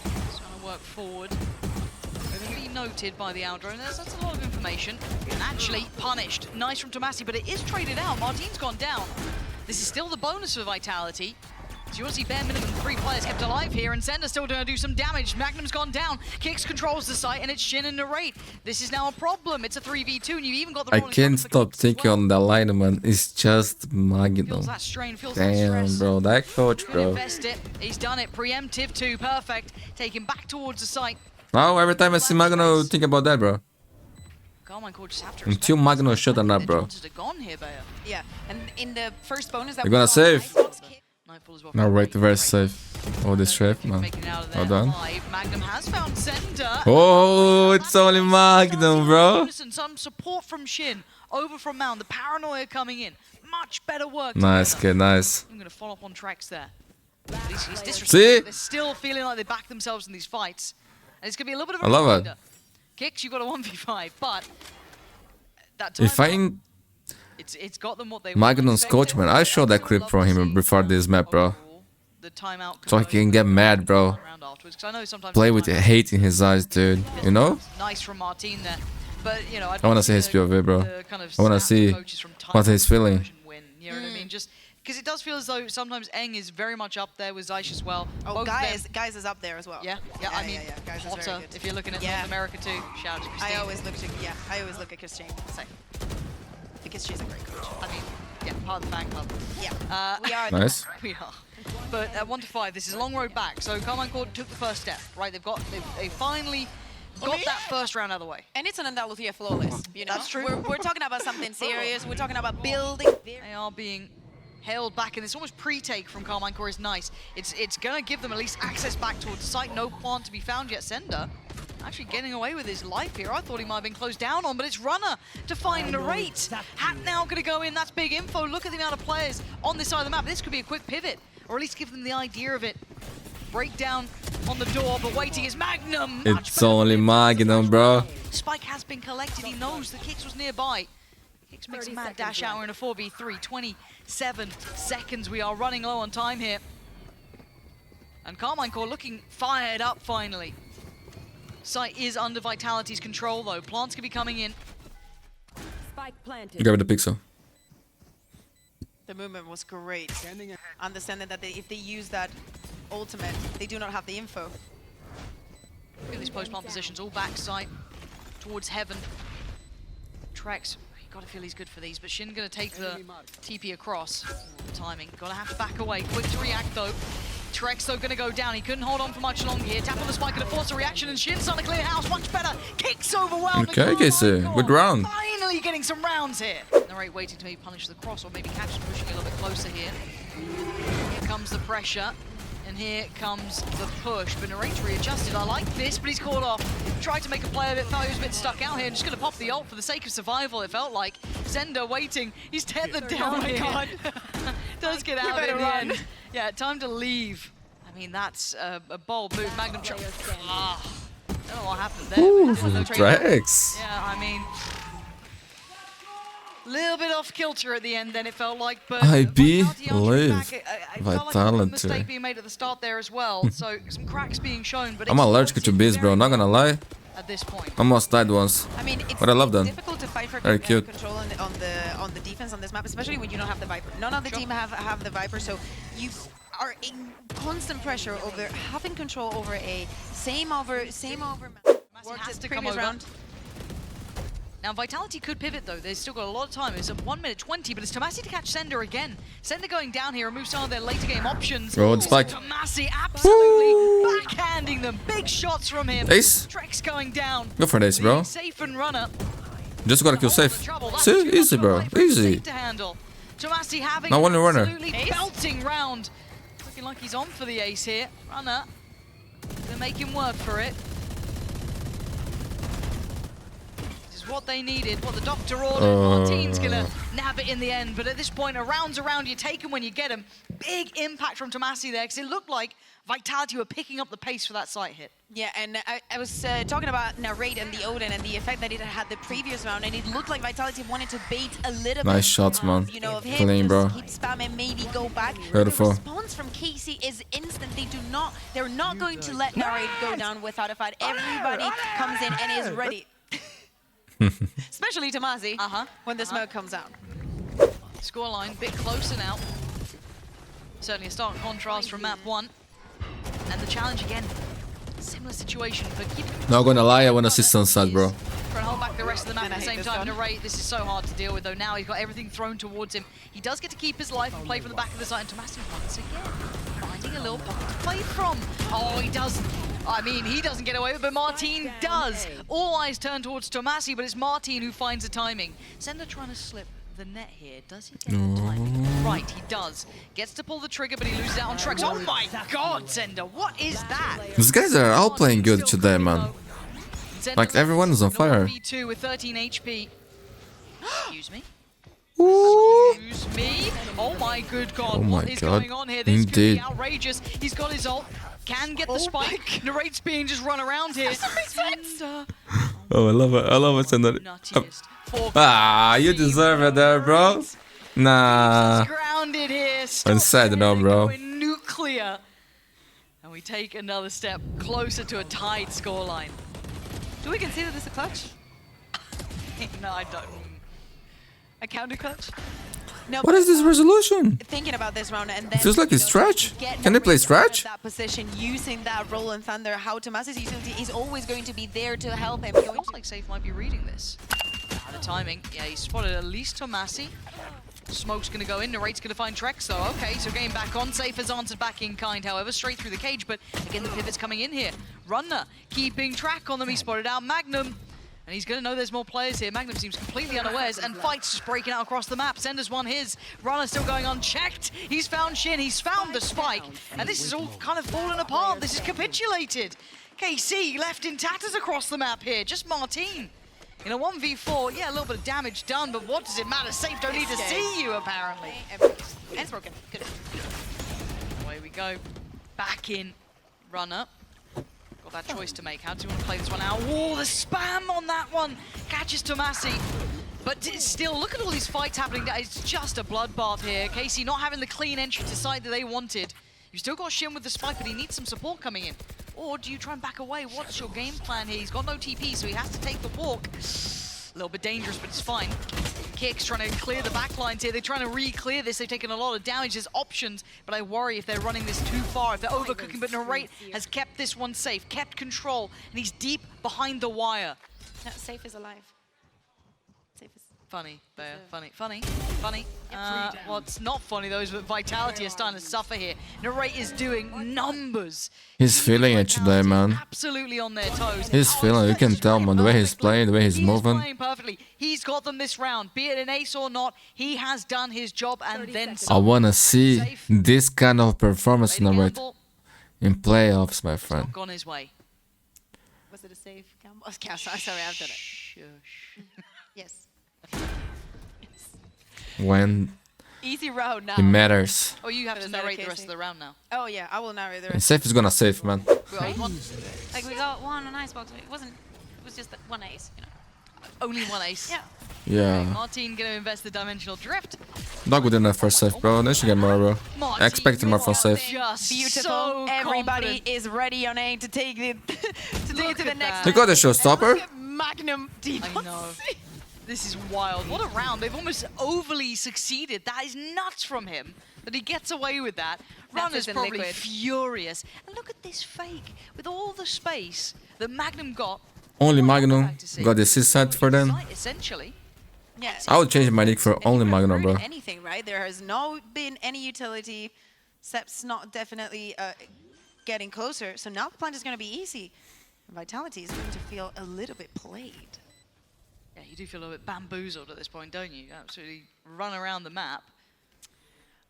Speaker 2: Just trying to work forward. They're going to be noted by the Aldro, and that's a lot of information. And actually punished. Nice from Tomasi, but it is traded out. Martin's gone down. This is still the bonus for Vitality. So you want to see bare minimum 3 players kept alive here, and Sender's still going to do some damage. Magnum's gone down. Kicks controls the site, and it's Shin and Narrate. This is now a problem. It's a 3v2, and you've even got the
Speaker 1: I
Speaker 2: rolling
Speaker 1: can't
Speaker 2: thunder for
Speaker 1: stop
Speaker 2: Kicks as
Speaker 1: thinking
Speaker 2: well.
Speaker 1: on the line, man. It's just Magnum.
Speaker 2: Feels that strain, feels that
Speaker 1: Damn,
Speaker 2: stress.
Speaker 1: bro. That coach,
Speaker 2: Could
Speaker 1: bro.
Speaker 2: invest it. He's done it. Preemptive too. Perfect. Take him back towards the site.
Speaker 1: Now, every time I see Magnum, I think about that, bro.
Speaker 2: Karmine Corp just have to
Speaker 1: Until
Speaker 2: respect
Speaker 1: Magnum
Speaker 2: this.
Speaker 1: shut him up,
Speaker 2: Their
Speaker 1: bro.
Speaker 2: chances are gone here, Bayer.
Speaker 3: Yeah, and in the first bonus that
Speaker 1: They're gonna
Speaker 3: we saw,
Speaker 1: save.
Speaker 3: Nightfall
Speaker 2: Nightfall as well.
Speaker 1: Now, right, verse safe. Oh, this trap, man.
Speaker 2: Making it out of there
Speaker 1: Well done.
Speaker 2: alive. Magnum has found Sender.
Speaker 1: Oh, it's only Magnum, bro.
Speaker 2: Listen, some support from Shin, over from Mound. The paranoia coming in. Much better work.
Speaker 1: Nice,
Speaker 2: together.
Speaker 1: kid, nice.
Speaker 2: I'm going to follow up on tracks there. He's disrespectful.
Speaker 1: See?
Speaker 2: They're still feeling like they back themselves in these fights. And it's going to be a little bit of a
Speaker 1: I love it.
Speaker 2: reminder. Kicks, you've got a 1v5, but that
Speaker 1: If I
Speaker 2: time,
Speaker 1: ain't
Speaker 2: it's got them what they
Speaker 1: Magnum's coach, man, I showed that clip from him before this map, bro.
Speaker 2: The timeout
Speaker 1: So he can get mad, bro. Play with hate in his eyes, dude. You know?
Speaker 2: Nice from Martin there. But, you know,
Speaker 1: I wanna see his POV, bro. I wanna see what he's feeling.
Speaker 2: You know what I mean? Just because it does feel as though sometimes Eng is very much up there with Zeish as well.
Speaker 3: Oh,
Speaker 2: Both of them-
Speaker 3: guys is up there as well.
Speaker 2: Yeah, I mean,
Speaker 3: Guys is very
Speaker 2: Potter,
Speaker 3: good.
Speaker 2: if you're looking at
Speaker 3: Yeah.
Speaker 2: North America too, shout out to Christine.
Speaker 3: I always look at Christine. So, because she's a great coach.
Speaker 2: I mean, yeah, part of the fan club.
Speaker 3: Yeah, we are.
Speaker 1: Nice.
Speaker 2: We are. But at 1 to 5, this is a long road back. So Karmine Corp took the first step, right? They finally got that first round out of the way.
Speaker 3: And it's an Andalusia flawless. You know,
Speaker 2: That's true.
Speaker 3: We're talking about something serious. We're talking about building.
Speaker 2: They are being held back, and this almost pre-take from Karmine Corp is nice. It's gonna give them at least access back towards the site. No plant to be found yet. Sender actually getting away with his life here. I thought he might have been closed down on, but it's Runner to find Narrate. Hat now gonna go in. That's big info. Look at the amount of players on this side of the map. This could be a quick pivot, or at least give them the idea of it. Breakdown on the door, but waiting is Magnum. Much
Speaker 1: It's
Speaker 2: better
Speaker 1: only
Speaker 2: than
Speaker 1: Magnum, bro.
Speaker 2: Spike has been collected. He knows the Kicks was nearby. Kicks makes a mad dash out. We're in a 4v3. 27 seconds. We are running low on time here. And Karmine Corp looking fired up finally. Site is under Vitality's control though. Plants could be coming in.
Speaker 5: Spike planted.
Speaker 1: Grab the pixel.
Speaker 3: The movement was great. Understanding that if they use that ultimate, they do not have the info.
Speaker 2: Look at these post-plant positions, all back site towards heaven. Trex, you gotta feel he's good for these, but Shin gonna take the TP across. Timing, gotta have to back away. Quick to react though. Trex though gonna go down. He couldn't hold on for much longer here. Tap on the spike, gonna force a reaction, and Shin's on a clear house. Much better. Kicks overwhelmed.
Speaker 1: Okay, Casey. Good round.
Speaker 2: Finally getting some rounds here. Narrate waiting to maybe punish the cross, or maybe catch pushing a little bit closer here. Here comes the pressure. And here comes the push, but Narrate's readjusted. I like this, but he's caught off. Tried to make a play of it, felt he was a bit stuck out here, and just gonna pop the ult for the sake of survival, it felt like. Sender waiting, he's tethered down here. God. Does get out in the end. Yeah, time to leave. I mean, that's a bold move. Magnum I don't know what happened there.
Speaker 1: Ooh,
Speaker 2: But no trade.
Speaker 1: Drax.
Speaker 2: Yeah, I mean, little bit off kilter at the end then it felt like, but
Speaker 1: IB
Speaker 2: Vitality are
Speaker 1: live.
Speaker 2: back. I felt like a
Speaker 1: Vitality.
Speaker 2: mistake being made at the start there as well, so some cracks being shown, but
Speaker 1: I'm allergic to bees, bro. Not gonna lie.
Speaker 2: at this point.
Speaker 1: Almost died once.
Speaker 3: I mean, it's,
Speaker 1: But I love them.
Speaker 3: difficult to fight for
Speaker 1: Very cute.
Speaker 3: control on the defense on this map, especially when you don't have the Viper. None of the team have the Viper, so you are in constant pressure over having control over a same over map. Worked
Speaker 2: has
Speaker 3: it
Speaker 2: to come
Speaker 3: previous
Speaker 2: over.
Speaker 3: round.
Speaker 2: Now Vitality could pivot though, they've still got a lot of time. It's at 1 minute 20, but it's Tomasi to catch Sender again. Sender going down here, removes some of their later game options.
Speaker 1: Oh, it's spike.
Speaker 2: Tomasi absolutely backhanding them. Big shots from him.
Speaker 1: Ace.
Speaker 2: Trex going down.
Speaker 1: Go for this, bro.
Speaker 2: Safe and Runner.
Speaker 1: Just gotta kill safe.
Speaker 2: Trouble. That's
Speaker 1: See,
Speaker 2: too much
Speaker 1: easy,
Speaker 2: of a
Speaker 1: bro.
Speaker 2: fight for him
Speaker 1: Easy.
Speaker 2: Safe to handle. Tomasi having
Speaker 1: No, only runner.
Speaker 2: absolutely belting round. Looking like he's on for the ace here. Runner. Gonna make him work for it. This is what they needed, what the doctor ordered. Martin's gonna nab it in the end, but at this point, a round's a round. You take him when you get him. Big impact from Tomasi there, because it looked like Vitality were picking up the pace for that site hit.
Speaker 3: Yeah, and I was talking about Narrate and the Odin and the effect that it had the previous round, and it looked like Vitality wanted to bait a little bit.
Speaker 1: Nice shots, man.
Speaker 3: You know, of him,
Speaker 1: Clean, bro.
Speaker 3: keep spamming, maybe go back.
Speaker 1: Beautiful.
Speaker 3: The response from KC is instant. They're not going to let Narrate go down without a fight. Everybody comes in and is ready. Especially Tomasi, when the smoke comes out.
Speaker 2: Scoreline, a bit closer now. Certainly a stark contrast from map 1. And the challenge again, similar situation, but keeping...
Speaker 1: Not gonna lie, I wanna see Sunset, bro.
Speaker 2: Trying to hold back the rest of the map at the same time. Narrate, this is so hard to deal with, though. Now he's got everything thrown towards him. He does get to keep his life and play from the back of the site, and Tomasi once again finding a little pocket to play from. Oh, he doesn't. I mean, he doesn't get away with it, but Martin does. All eyes turn towards Tomasi, but it's Martin who finds the timing. Sender trying to slip the net here. Does he get the timing? Right, he does. Gets to pull the trigger, but he loses out on Trex. Oh my god, Sender, what is that?
Speaker 1: These guys are all playing good today, man. Like, everyone is on fire.
Speaker 2: V2 with 13 HP. Excuse me.
Speaker 1: Ooh.
Speaker 2: Excuse me. Oh my good god,
Speaker 1: Oh my
Speaker 2: what is
Speaker 1: god.
Speaker 2: going on here? This could
Speaker 1: Indeed.
Speaker 2: be outrageous. He's got his ult. Can get the spike. Narrate's being just run around here. Sender.
Speaker 1: Oh, I love it. I love it, Sender.
Speaker 2: Nuttiest.
Speaker 1: Ah, you deserve it there, bro. Nah.
Speaker 2: Grounded here.
Speaker 1: Inside though, bro.
Speaker 2: Going nuclear. And we take another step closer to a tied scoreline.
Speaker 3: Do we consider this a clutch?
Speaker 2: No, I don't.
Speaker 3: A counter clutch? No.
Speaker 1: What is this resolution?
Speaker 3: Thinking about this round and then
Speaker 1: Feels like it's stretch. Can they play stretch?
Speaker 3: That position, using that roll and thunder, how Tomasi's utility is always going to be there to help him.
Speaker 2: It looks like SAYF might be reading this. The timing, yeah, he spotted at least Tomasi. Smoke's gonna go in, Narrate's gonna find Trex though. Okay, so getting back on, SAYF has answered back in kind, however, straight through the cage, but again the pivot's coming in here. Runner keeping track on them, he spotted out Magnum. And he's going to know there's more players here. Magnum seems completely unawares, and Fight's just breaking out across the map. Sender's won his. Runner still going unchecked. He's found Shin, he's found the spike. And this is all kind of falling apart. This is capitulated. KC left in tatters across the map here. Just Martin. In a 1v4, yeah, a little bit of damage done, but what does it matter? SAYF don't need to see you, apparently.
Speaker 3: And it's broken. Good.
Speaker 2: Away we go. Back in. Runner. Got that choice to make. How do you want to play this one out? Oh, the spam on that one catches Tomasi. But still, look at all these fights happening. It's just a bloodbath here. KC not having the clean entry to side that they wanted. You've still got Shin with the spike, but he needs some support coming in. Or do you try and back away? What's your game plan here? He's got no TP, so he has to take the walk. A little bit dangerous, but it's fine. Kicks trying to clear the backlines here. They're trying to re-clear this. They've taken a lot of damage. There's options, but I worry if they're running this too far, if they're overcooking. But Narrate has kept this one safe, kept control, and he's deep behind the wire.
Speaker 3: No, SAYF is alive. SAYF is...
Speaker 2: Funny, there. Funny. What's not funny though is that Vitality is starting to suffer here. Narrate is doing numbers.
Speaker 1: He's feeling it today, man.
Speaker 2: Absolutely on their toes.
Speaker 1: He's feeling it. You can tell, man, the way he's playing, the way he's moving.
Speaker 2: Playing perfectly. He's got them this round. Be it an ace or not, he has done his job and then
Speaker 1: I
Speaker 2: some.
Speaker 1: wanna see this kind of performance in playoffs, my friend.
Speaker 2: Not gone his way.
Speaker 3: Was it a safe gamble? Oh, sorry, I've done it.
Speaker 2: Shush.
Speaker 3: Yes.
Speaker 1: When
Speaker 3: Easy round now.
Speaker 1: it matters.
Speaker 2: Oh, you have
Speaker 3: So
Speaker 2: to
Speaker 3: is that
Speaker 2: narrate the
Speaker 3: okay,
Speaker 2: rest of the round now.
Speaker 3: Oh yeah, I will narrate the
Speaker 1: And
Speaker 3: rest.
Speaker 1: SAYF is gonna save, man.
Speaker 3: Like we got one on icebox. It was just one ace, you know.
Speaker 2: Only one ace.
Speaker 3: Yeah.
Speaker 1: Yeah.
Speaker 2: Martin gonna invest the dimensional drift.
Speaker 1: Not good enough for SAYF, bro. They should get more, bro.
Speaker 2: Martin,
Speaker 1: I expected more from
Speaker 2: you are
Speaker 1: SAYF.
Speaker 2: just
Speaker 3: Beautiful.
Speaker 2: so
Speaker 3: Everybody
Speaker 2: confident.
Speaker 3: is ready on A to take it to take it to the
Speaker 2: at
Speaker 3: next.
Speaker 2: that.
Speaker 1: You got a showstopper?
Speaker 3: Look at Magnum
Speaker 2: I know. This is wild. What a round. They've almost overly succeeded. That is nuts from him that he gets away with that. Runner's
Speaker 3: in
Speaker 2: probably
Speaker 3: liquid.
Speaker 2: furious. And look at this fake. With all the space that Magnum got.
Speaker 1: Only
Speaker 2: what
Speaker 1: Magnum
Speaker 2: happened to see?
Speaker 1: got the assist set for them.
Speaker 2: Essentially.
Speaker 3: Yeah.
Speaker 1: I would change my nick for only Magnum, bro.
Speaker 3: Anything, right? There has not been any utility. Sep's not definitely getting closer. So now the plant is going to be easy. Vitality is going to feel a little bit played.
Speaker 2: Yeah, you do feel a little bit bamboozled at this point, don't you? Absolutely run around the map.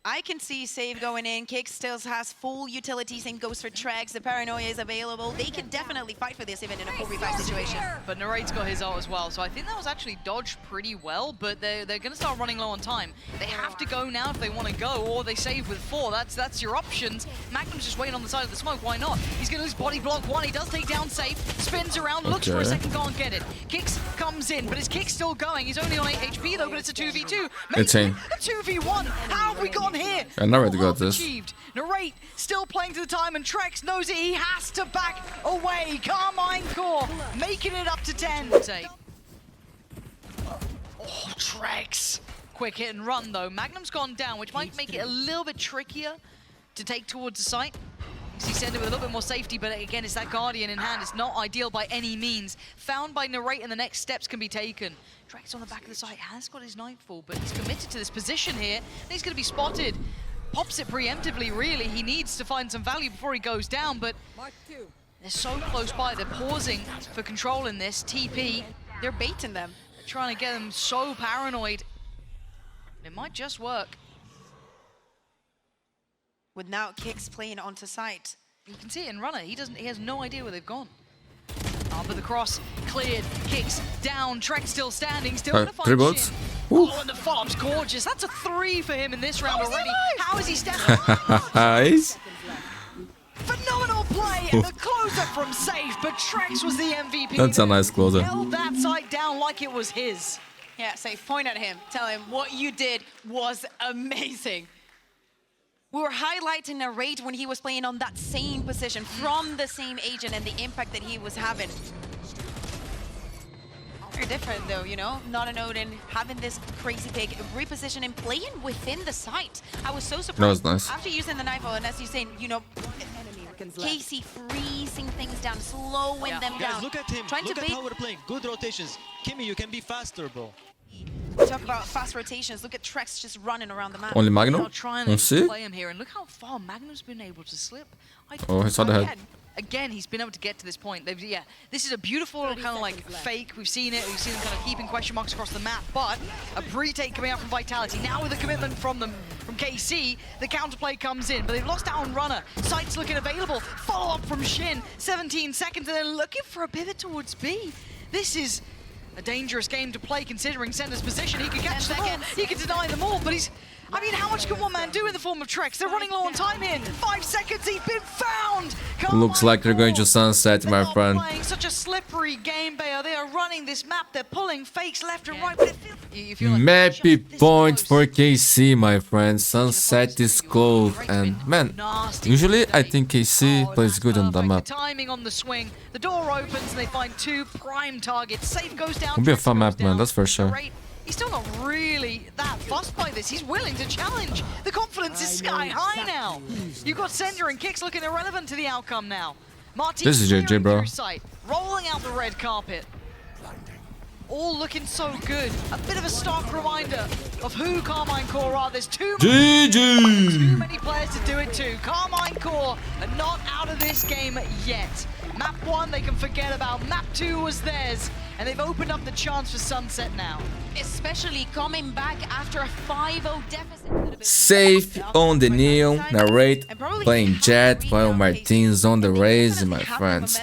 Speaker 3: I can see Save going in. Kick still has full utilities and goes for Trex. The paranoia is available. They can definitely fight for this even in a 4v5 situation.
Speaker 2: But Narrate's got his ult as well, so I think that was actually dodged pretty well, but they're going to start running low on time. They have to go now if they want to go, or they save with 4. That's your options. Magnum's just waiting on the side of the smoke. Why not? He's going to lose body block 1. He does take down SAYF, spins around, looks for a second, can't get it. Kicks comes in, but his Kick's still going. He's only on 8 HP though, but it's a 2v2.
Speaker 1: It's a
Speaker 2: 2v1. How have we gone here?
Speaker 1: I never got this.
Speaker 2: Achieved. Narrate still playing to the time, and Trex knows it. He has to back away. Karmine Corp making it up to 10. Oh, Trex. Quick hit and run though. Magnum's gone down, which might make it a little bit trickier to take towards the site. You send it with a little bit more safety, but again, it's that Guardian in hand. It's not ideal by any means. Found by Narrate, and the next steps can be taken. Trex on the back of the site has got his Nightfall, but he's committed to this position here, and he's going to be spotted. Pops it preemptively, really. He needs to find some value before he goes down, but they're so close by. They're pausing for control in this. TP.
Speaker 3: They're baiting them.
Speaker 2: They're trying to get them so paranoid. It might just work.
Speaker 3: With now Kicks playing onto site.
Speaker 2: You can see it in Runner. He has no idea where they've gone. But the cross cleared. Kicks down. Trex still standing. Still gonna find Shin. Oh, and the follow-up's gorgeous. That's a 3 for him in this round already. How is he standing?
Speaker 1: Nice.
Speaker 2: Phenomenal play and the close-up from SAYF, but Trex was the MVP.
Speaker 1: That's a nice closer.
Speaker 2: Held that side down like it was his.
Speaker 3: Yeah, SAYF, point at him. Tell him what you did was amazing. We were highlighting Narrate when he was playing on that same position from the same agent and the impact that he was having. Very different though, you know? Not an Odin, having this crazy pick, repositioning, playing within the site. I was so surprised.
Speaker 1: That was nice.
Speaker 3: After using the Nightfall, and as you're saying, you know, Casey freezing things down, slowing them down.
Speaker 6: Guys, look at him.
Speaker 3: Trying
Speaker 6: look
Speaker 3: to
Speaker 6: at how we're playing. Good rotations. Kimmy, you can be faster, bro.
Speaker 3: Talk about fast rotations. Look at Trex just running around the map.
Speaker 1: Only Magnum?
Speaker 2: Now trying
Speaker 1: On
Speaker 2: to
Speaker 1: C?
Speaker 2: play him here, and look how far Magnum's been able to slip.
Speaker 1: Oh, he saw the head.
Speaker 2: Again, he's been able to get to this point. Yeah, this is a beautiful kind of like fake. We've seen it. We've seen them kind of keeping question marks across the map, but a pre-take coming out from Vitality. Now with a commitment from them, from KC, the counterplay comes in, but they've lost out on Runner. Sight's looking available. Follow-up from Shin. 17 seconds, and they're looking for a pivot towards B. This is a dangerous game to play considering Sender's position. He could catch them all, he could deny them all, but he's... I mean, how much can one man do in the form of Trex? They're running low on time in. 5 seconds, he's been found!
Speaker 1: Looks like they're going to sunset, my friend.
Speaker 2: Playing such a slippery game, Bayer. They are running this map. They're pulling fakes left and right. But you feel like
Speaker 1: Mappy point for KC, my friend. Sunset is close, and man, usually I think KC plays good on the map.
Speaker 2: Timing on the swing. The door opens and they find 2 prime targets. SAYF goes down.
Speaker 1: It'll be a fun map, man. That's for sure.
Speaker 2: He's still not really that fussed by this. He's willing to challenge. The confidence is sky high now. You've got Sender and Kicks looking irrelevant to the outcome now. Martin
Speaker 1: This is JJ, bro.
Speaker 2: rolling out the red carpet. All looking so good. A bit of a stark reminder of who Karmine Corp are. There's too many players to do it to. Karmine Corp are not out of this game yet. Map 1 they can forget about. Map 2 was theirs. And they've opened up the chance for Sunset now.
Speaker 3: Especially coming back after a 5-0 deficit.
Speaker 1: SAYF on the Neon, Narrate playing Jet, while Martin's on the Raze, my friends.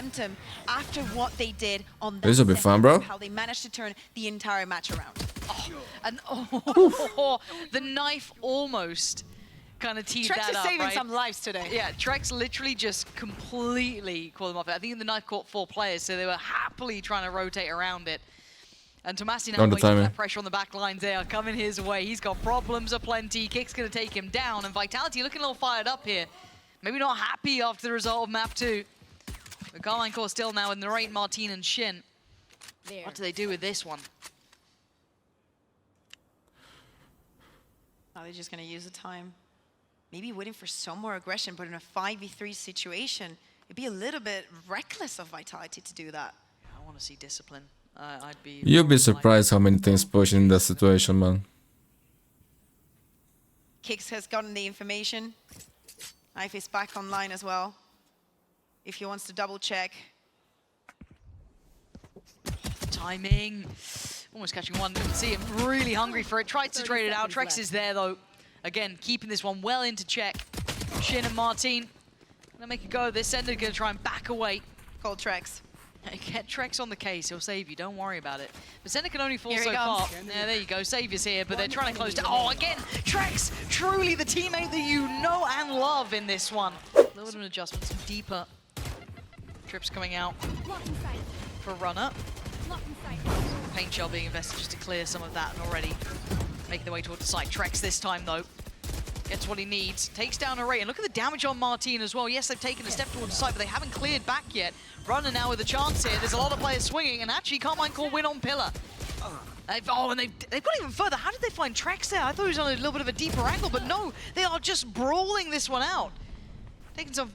Speaker 3: After what they did on
Speaker 1: This will be fun, bro.
Speaker 3: How they managed to turn the entire match around.
Speaker 2: The knife almost kind of teed
Speaker 3: Trex
Speaker 2: that
Speaker 3: is
Speaker 2: up,
Speaker 3: saving
Speaker 2: right?
Speaker 3: some lives today.
Speaker 2: Yeah, Trex literally just completely called them off. I think the knife caught 4 players, so they were happily trying to rotate around it. And Tomasi now waiting for that pressure on the back lines. They are coming his way. He's got problems aplenty. Kick's going to take him down. And Vitality looking a little fired up here. Maybe not happy after the result of map 2. The Karmine Corp still now with Narrate, Martin, and Shin. What do they do with this one?
Speaker 3: Are they just going to use the time? Maybe waiting for some more aggression, but in a 5v3 situation, it'd be a little bit reckless of Vitality to do that.
Speaker 2: I want to see discipline.
Speaker 1: You'll be surprised how many things push in that situation, man.
Speaker 3: Kicks has gotten the information. Knife is back online as well. If he wants to double check.
Speaker 2: Timing. Almost catching one. Didn't see him. Really hungry for it. Tried to trade it out. Trex is there though. Again, keeping this one well into check. Shin and Martine gonna make a go of this. Sender gonna try and back away.
Speaker 3: Cold Trex.
Speaker 2: Get Trex on the case, he'll save you, don't worry about it. But Sender can only fall
Speaker 3: Here he
Speaker 2: so
Speaker 3: comes.
Speaker 2: far. Yeah, there you go, Savior's here, but they're trying to close down. Oh, again, Trex, truly the teammate that you know and love in this one. A little bit of an adjustment, some deeper trips coming out for Runner. Paint shell being invested just to clear some of that and already making their way towards the site. Trex this time though. Gets what he needs, takes down Array, and look at the damage on Martine as well. Yes, they've taken a step towards the side, but they haven't cleared back yet. Runner now with a chance here. There's a lot of players swinging, and actually Karmine Corp win on Pillar. And they've got even further. How did they find Trex there? I thought he was on a little bit of a deeper angle, but no, they are just brawling this one out. Taking some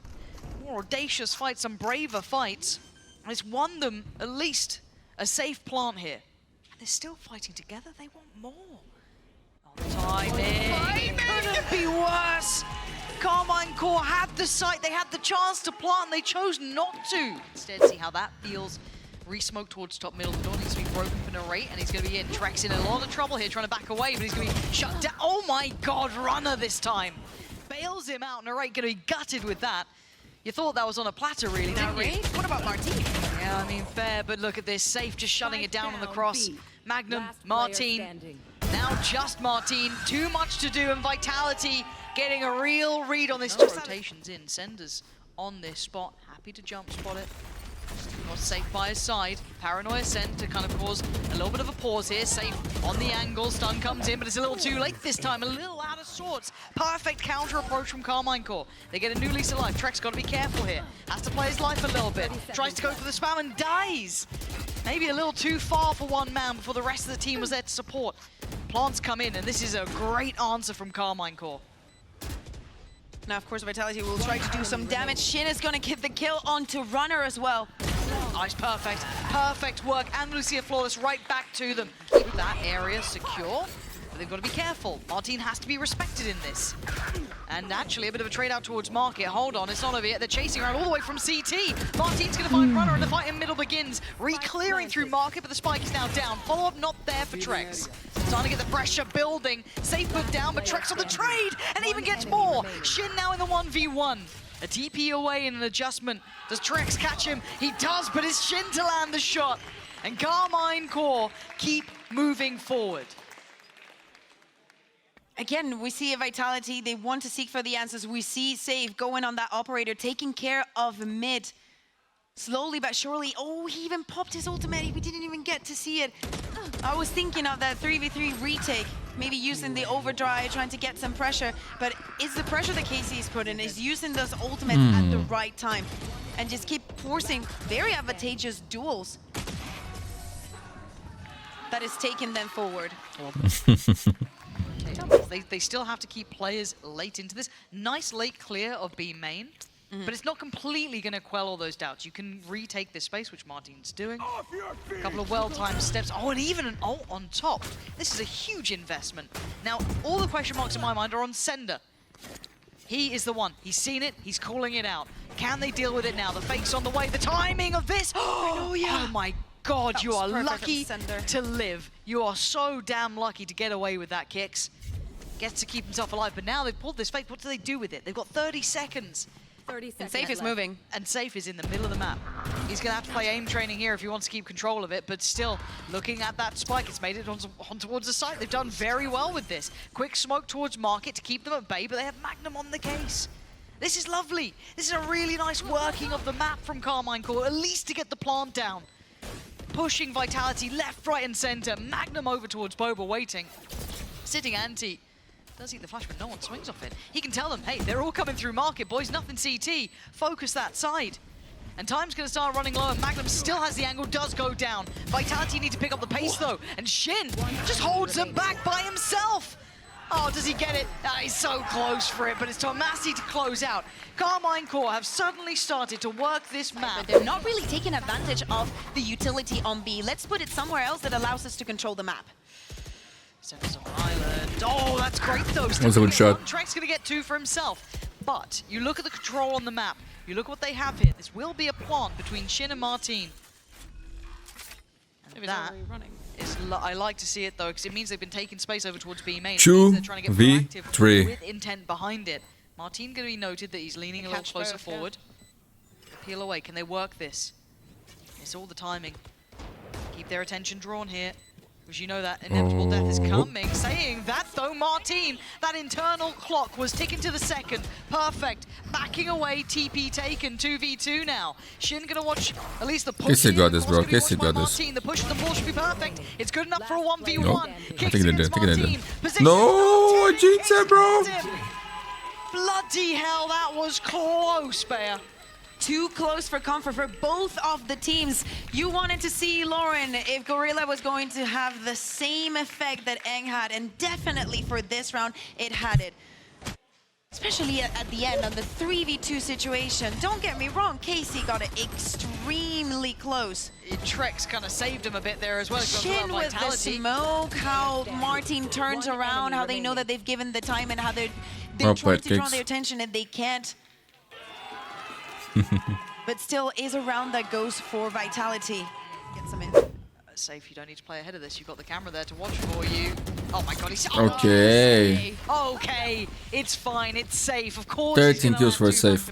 Speaker 2: more audacious fights, some braver fights, and it's won them at least a safe plant here. And they're still fighting together. They want more. Timing couldn't be worse. Karmine Corp had the site, they had the chance to plant, they chose not to. Instead, see how that feels. Re-smoke towards top middle. The door needs to be broken for N4RRATE, and he's going to be in. Trex in a lot of trouble here, trying to back away, but he's going to be shut down. Oh my god, Runner this time. Bails him out, N4RRATE going to be gutted with that. You thought that was on a platter, really, didn't you?
Speaker 3: What about Martine?
Speaker 2: Yeah, I mean, fair, but look at this. SAYF just shutting it down on the cross. Magnum, Martine. Now just Martine, too much to do, and Vitality getting a real read on this. Just rotations in, Sender's on this spot, happy to jump spot it. Not safe by his side. Paranoia sent to kind of cause a little bit of a pause here. SAYF on the angle, stun comes in, but it's a little too late this time, a little out of sorts. Perfect counter approach from Karmine Corp. They get a new lease of life. Trex got to be careful here. Has to play his life a little bit. Tries to go for the spam and dies. Maybe a little too far for one man before the rest of the team was there to support. Plants come in, and this is a great answer from Karmine Corp.
Speaker 3: Now, of course, Vitality will try to do some damage. Shin is going to get the kill onto Runner as well.
Speaker 2: Nice, perfect. Perfect work. And Lucia Flawless right back to them. Keep that area secure, but they've got to be careful. Martine has to be respected in this. And actually, a bit of a trade out towards Market. Hold on, it's not over yet. They're chasing around all the way from CT. Martine's going to find Runner, and the fight in middle begins. Re-clearing through Market, but the spike is now down. Follow-up not there for Trex. Starting to get the pressure building. SAYF put down, but Trex on the trade, and even gets more. Shin now in the 1v1. A TP away and an adjustment. Does Trex catch him? He does, but it's Shin to land the shot. And Karmine Corp keep moving forward.
Speaker 3: Again, we see a Vitality. They want to seek for the answers. We see SAYF going on that operator, taking care of mid. Slowly but surely. Oh, he even popped his ultimate. We didn't even get to see it. I was thinking of that 3v3 retake. Maybe using the overdrive, trying to get some pressure. But it's the pressure that KC is putting. Is using those ultimates at the right time. And just keep forcing very advantageous duels. That is taking them forward.
Speaker 2: They still have to keep players late into this. Nice late clear of B main. But it's not completely going to quell all those doubts. You can retake this space, which Martine's doing. A couple of well-timed steps. Oh, and even an ult on top. This is a huge investment. Now, all the question marks in my mind are on Sender. He is the one. He's seen it. He's calling it out. Can they deal with it now? The fake's on the way. The timing of this. Oh, yeah. Oh, my God. You are lucky to live. You are so damn lucky to get away with that, Kicks. Gets to keep himself alive. But now they've pulled this fake. What do they do with it? They've got 30 seconds.
Speaker 3: And SAYF is moving.
Speaker 2: And SAYF is in the middle of the map. He's going to have to play aim training here if he wants to keep control of it, but still, looking at that spike, it's made it on towards the site. They've done very well with this. Quick smoke towards Market to keep them at bay, but they have Magnum on the case. This is lovely. This is a really nice working of the map from Karmine Corp, at least to get the plant down. Pushing Vitality left, right, and center. Magnum over towards Boba, waiting. Sitting anti. Does eat the flash, but no one swings off it. He can tell them, hey, they're all coming through Market, boys, nothing CT. Focus that side. And time's gonna start running low, and Magnum still has the angle, does go down. Vitality need to pick up the pace though, and Shin just holds them back by himself. Oh, does he get it? He's so close for it, but it's Tomasi to close out. Karmine Corp have suddenly started to work this map.
Speaker 3: But they're not really taking advantage of the utility on B. Let's put it somewhere else that allows us to control the map.
Speaker 2: Sender's on island. Oh, that's great though.
Speaker 1: That's a good shot.
Speaker 2: Trex gonna get 2 for himself. But you look at the control on the map. You look what they have here. This will be a plant between Shin and Martine. And that I like to see it though, because it means they've been taking space over towards B main. They're trying to get proactive
Speaker 1: 2v3.
Speaker 2: with intent behind it. Martin going to be noted that he's leaning a little closer forward. Peel away. Can they work this? It's all the timing. Keep their attention drawn here. Because you know that inevitable death is coming. Saying that though, Martin, that internal clock was ticking to the second. Perfect. Backing away, TP taken, 2v2 now. Shin gonna watch at least the push.
Speaker 1: Guess he got this, bro. Guess he got this.
Speaker 2: Martin. The push and the ball should be perfect. It's good enough for a 1v1.
Speaker 1: Nope. I think they did.
Speaker 2: Position
Speaker 1: No, I jinxed it, bro.
Speaker 2: Bloody hell, that was close, Bayer.
Speaker 3: Too close for comfort for both of the teams. You wanted to see, Lauren, if Gorilla was going to have the same effect that Eng had, and definitely for this round, it had it. Especially at the end on the 3v2 situation. Don't get me wrong, Casey got it extremely close.
Speaker 2: Trex kind of saved him a bit there as well.
Speaker 3: Shin with the smoke, how Martin turns around, how they know that they've given the time and how they're trying to draw their attention and they can't. But still is a round that goes for Vitality. Get some in.
Speaker 2: Safe, you don't need to play ahead of this. You've got the camera there to watch for you. Oh my god, he's...
Speaker 1: Okay.
Speaker 2: Okay, it's fine, it's safe. Of course
Speaker 1: 13 kills for safe.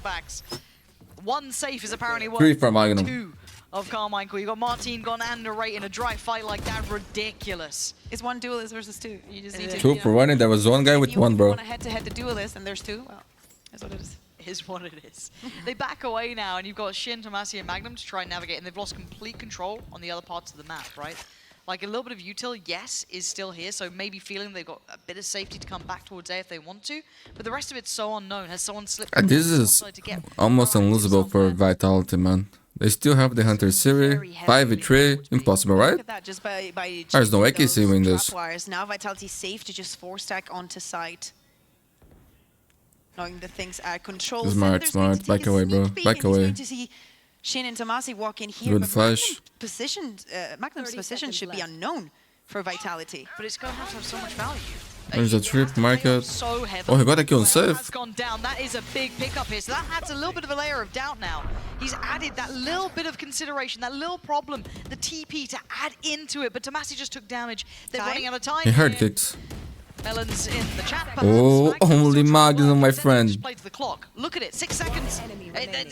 Speaker 2: One safe is apparently worth
Speaker 1: 3 from Magnum.
Speaker 2: 2 of Karmine Corp. You got Martin gone and N4RRATE in a dry fight like that. Ridiculous.
Speaker 3: It's one duelist versus 2. You just need to...
Speaker 1: 2 for 1, and there was one guy with 1, bro.
Speaker 3: Want a head-to-head the duelist, and there's 2. Well, that's what it is.
Speaker 2: Is what it is. They back away now, and you've got Shin, Tomasi, and Magnum to try and navigate, and they've lost complete control on the other parts of the map, right? Like, a little bit of util, yes, is still here, so maybe feeling they've got a bit of safety to come back towards A if they want to, but the rest of it's so unknown. Has someone slipped?
Speaker 1: This is almost unlosable for Vitality, man. They still have the Hunter series, 5v3, impossible, right?
Speaker 3: Just by
Speaker 1: There's no way KC win this.
Speaker 3: Now Vitality's safe to just 4-stack onto site. Knowing that things are controlled.
Speaker 1: Smart. Back away, bro. Back away.
Speaker 3: To see Shin and Tomasi walk in here.
Speaker 1: Good flash.
Speaker 3: Magnum's position should be unknown for Vitality.
Speaker 2: But it's going to have so much value.
Speaker 1: There's a trip, market.
Speaker 2: So
Speaker 1: Oh, he got a kill on safe.
Speaker 2: That's gone down. That is a big pickup here. So that adds a little bit of a layer of doubt now. He's added that little bit of consideration, that little problem, the TP to add into it. But Tomasi just took damage. They're running out of time.
Speaker 1: He heard
Speaker 2: here.
Speaker 1: kicks.
Speaker 2: Melons in the chat.
Speaker 1: Oh, only Magnum, my friend.
Speaker 2: Just played to the clock. Look at it, 6 seconds.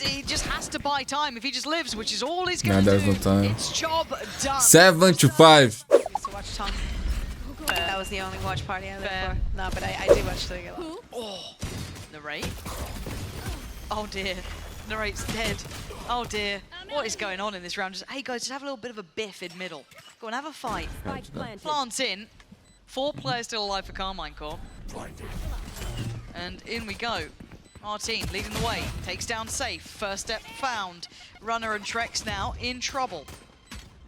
Speaker 2: He just has to buy time if he just lives, which is all he's going to do.
Speaker 1: There's no time.
Speaker 2: It's job done.
Speaker 1: 7 to 5.
Speaker 3: I used to watch Tom. That was the only watch party I lived for. No, but I do watch the a lot.
Speaker 2: Oh, N4RRATE. Oh dear, N4RRATE's dead. Oh dear, what is going on in this round? Just, hey guys, just have a little bit of a biff in middle. Go and have a fight. Plants in. 4 players still alive for Karmine Corp. And in we go. Martin leading the way, takes down Safe. First step found. Runner and Trex now in trouble.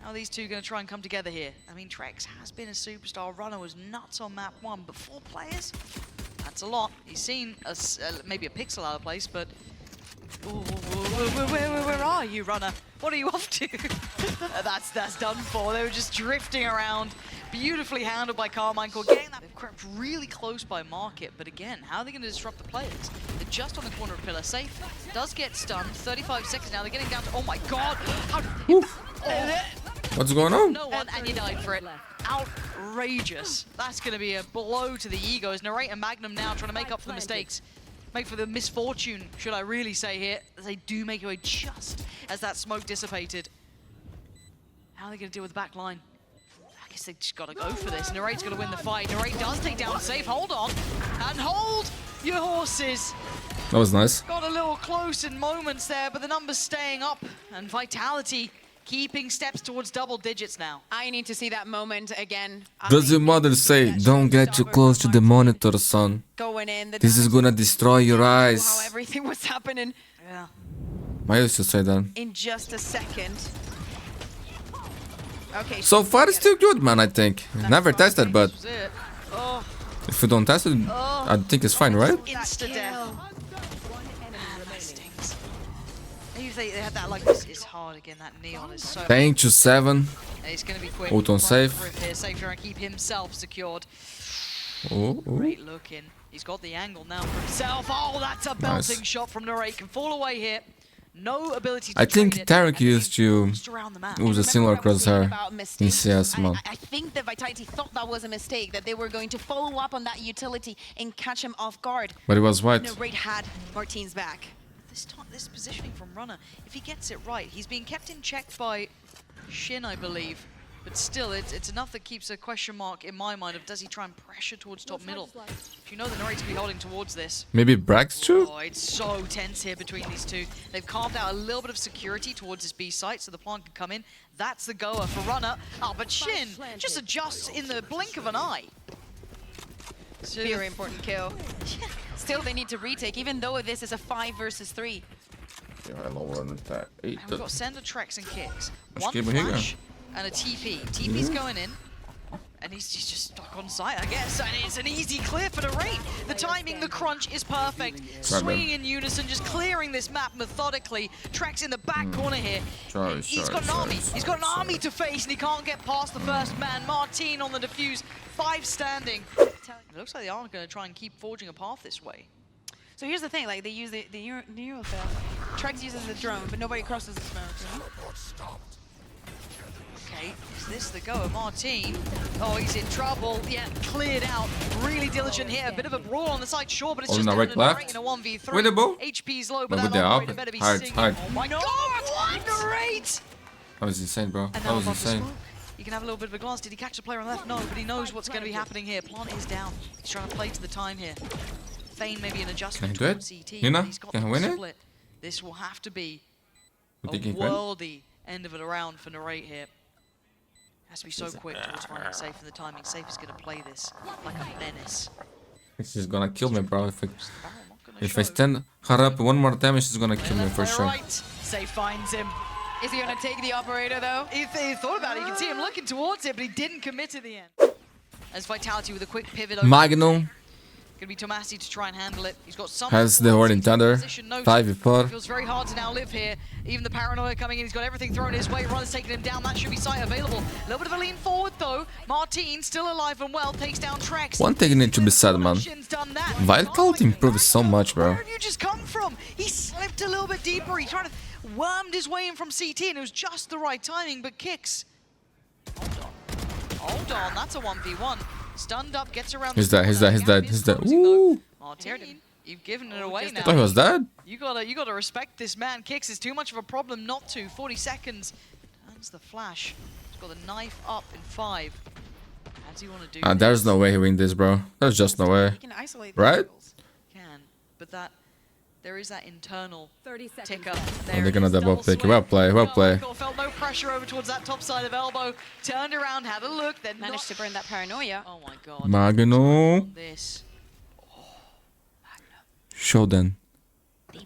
Speaker 2: How are these two going to try and come together here? I mean, Trex has been a superstar. Runner was nuts on map 1, but 4 players? That's a lot. He's seen maybe a pixel out of place, but... Ooh, where are you, Runner? What are you off to? That's done for. They were just drifting around. Beautifully handled by Karmine Corp. Getting that, they've crept really close by market, but again, how are they going to disrupt the players? They're just on the corner of Pillar. Safe does get stunned. 35 seconds now. They're getting down to... Oh my god! How did...
Speaker 1: What's going on?
Speaker 2: No one, and you died for it. Outrageous. That's going to be a blow to the egos. N4RRATE and Magnum now trying to make up for the mistakes. Make for the misfortune, should I really say here, as they do make away just as that smoke dissipated. How are they going to deal with the back line? I guess they just got to go for this. N4RRATE's going to win the fight. N4RRATE does take down Safe. Hold on. And hold your horses.
Speaker 1: That was nice.
Speaker 2: Got a little close in moments there, but the numbers staying up. And Vitality keeping steps towards double digits now.
Speaker 3: I need to see that moment again.
Speaker 1: Does your mother say, don't get too close to the monitor, son?
Speaker 3: Going in.
Speaker 1: This is gonna destroy your eyes.
Speaker 3: How everything was happening.
Speaker 2: Yeah.
Speaker 1: I used to say that.
Speaker 3: In just a second. Okay.
Speaker 1: So far it's still good, man, I think. Never tested, but
Speaker 2: Oh,
Speaker 1: if you don't test it, I think it's fine, right?
Speaker 2: insta-death. That stings. They had that like, this is hard again, that neon is so...
Speaker 1: 10 to 7.
Speaker 2: It's going to be quick.
Speaker 1: Ult on Safe.
Speaker 2: Safe trying to keep himself secured.
Speaker 1: Oh,
Speaker 2: Great looking. He's got the angle now for himself. Oh, that's a belting shot from N4RRATE. Can fall away here. No ability to
Speaker 1: I think
Speaker 2: trade it,
Speaker 1: Tarek
Speaker 2: and being
Speaker 1: used to
Speaker 2: forced around the map.
Speaker 1: use a similar crosshair in CS, man.
Speaker 3: I think that Vitality thought that was a mistake, that they were going to follow up on that utility and catch him off guard.
Speaker 1: But it was white.
Speaker 3: NfoRRATE had Martine's back.
Speaker 2: This positioning from Runner, if he gets it right, he's being kept in check by Shin, I believe. But still, it's enough that keeps a question mark in my mind of does he try and pressure towards top middle? If you know the N4RRATE to be holding towards this.
Speaker 1: Maybe Brax too?
Speaker 2: Oh, it's so tense here between these two. They've carved out a little bit of security towards his B site so the plant can come in. That's the goer for Runner. Oh, but Shin just adjusts in the blink of an eye. So
Speaker 3: Very important kill. Still, they need to retake, even though this is a 5 versus 3.
Speaker 2: And we've got Sender, Trex, and Kicks.
Speaker 1: Acho
Speaker 2: One
Speaker 1: que barriga.
Speaker 2: flash and a TP. TP's going in. And he's just stuck on site, I guess. And it's an easy clear for the N4RRATE. The timing, the crunch is perfect. Swinging in unison, just clearing this map methodically. Trex in the back corner here. He's got an army. He's got an army to face, and he can't get past the first man. Martine on the defuse, 5 standing. It looks like they aren't going to try and keep forging a path this way.
Speaker 3: So here's the thing, like they use the Eurofil. Trex uses the drone, but nobody crosses the smoke.
Speaker 2: Okay, is this the goer? Martine. Oh, he's in trouble. Yeah, cleared out. Really diligent here. A bit of a brawl on the side, sure, but it's just
Speaker 1: right
Speaker 2: left in a 1v3.
Speaker 1: Winnable.
Speaker 2: HP's low, but
Speaker 1: No,
Speaker 2: that
Speaker 1: but they are
Speaker 2: operator better be
Speaker 1: hard,
Speaker 2: singing.
Speaker 1: hard.
Speaker 2: Oh my god, what? N4RRATE!
Speaker 1: That was insane, bro.
Speaker 2: And
Speaker 1: That
Speaker 2: now
Speaker 1: was
Speaker 2: above the
Speaker 1: insane.
Speaker 2: smoke. You can have a little bit of a glance. Did he catch the player on the left? No, but he knows what's going to be happening here. Plant is down. He's trying to play to the time here. Feign maybe an adjustment
Speaker 1: Can he do
Speaker 2: towards
Speaker 1: it?
Speaker 2: CT.
Speaker 1: Hina?
Speaker 2: He's got
Speaker 1: Can he
Speaker 2: the
Speaker 1: win it?
Speaker 2: split. This will have to be
Speaker 1: You
Speaker 2: a
Speaker 1: think he can?
Speaker 2: worldy end of it around for N4RRATE here. Has to be so quick towards finding SAYF and the timing. SAYF is going to play this like a menace.
Speaker 1: She's gonna kill me, bro. If
Speaker 2: If
Speaker 1: I stand her up one more time, she's gonna kill me for sure.
Speaker 2: SAYF finds him.
Speaker 3: Is he gonna take the operator though?
Speaker 2: He thought about it. You can see him looking towards it, but he didn't commit to the end. As Vitality with a quick pivot over.
Speaker 1: Magnum
Speaker 2: Gonna be Tomasi to try and handle it. He's got some
Speaker 1: has the Horde in Thunder.
Speaker 2: position noted.
Speaker 1: 5v4.
Speaker 2: Feels very hard to now live here. Even the paranoia coming in, he's got everything thrown his way. Runner's taking him down. That should be sight available. A little bit of a lean forward though. Martine still alive and well, takes down Trex.
Speaker 1: One thing need to be said, man.
Speaker 2: Done that.
Speaker 1: Wildcard improves so much, bro.
Speaker 2: Where did you just come from? He slipped a little bit deeper. He tried to wormed his way in from CT, and it was just the right timing. But Kicks, hold on, that's a 1v1. Stunned up, gets around.
Speaker 1: He's dead. He's dead. He's dead. He's dead.
Speaker 2: Closing, though.
Speaker 1: Woo!
Speaker 2: Martine, you've given it away now.
Speaker 1: I thought he was dead.
Speaker 2: You gotta respect this man. Kicks is too much of a problem not to. 40 seconds. Turns the flash. He's got the knife up in 5. How does he want to do
Speaker 1: There's no way he win this, bro. There's just no way.
Speaker 3: He can isolate the
Speaker 1: Right?
Speaker 3: angles.
Speaker 2: Can, but there is that internal
Speaker 5: 30 seconds
Speaker 2: tick up.
Speaker 5: left.
Speaker 2: There
Speaker 1: they're
Speaker 2: it
Speaker 1: gonna
Speaker 2: is,
Speaker 1: double pick.
Speaker 2: swing.
Speaker 1: Well play, well play.
Speaker 2: Felt no pressure over towards that top side of elbow. Turned around, had a look, then
Speaker 3: Managed to burn that paranoia.
Speaker 2: Oh my god.
Speaker 1: Magnum.
Speaker 2: This.
Speaker 1: Show them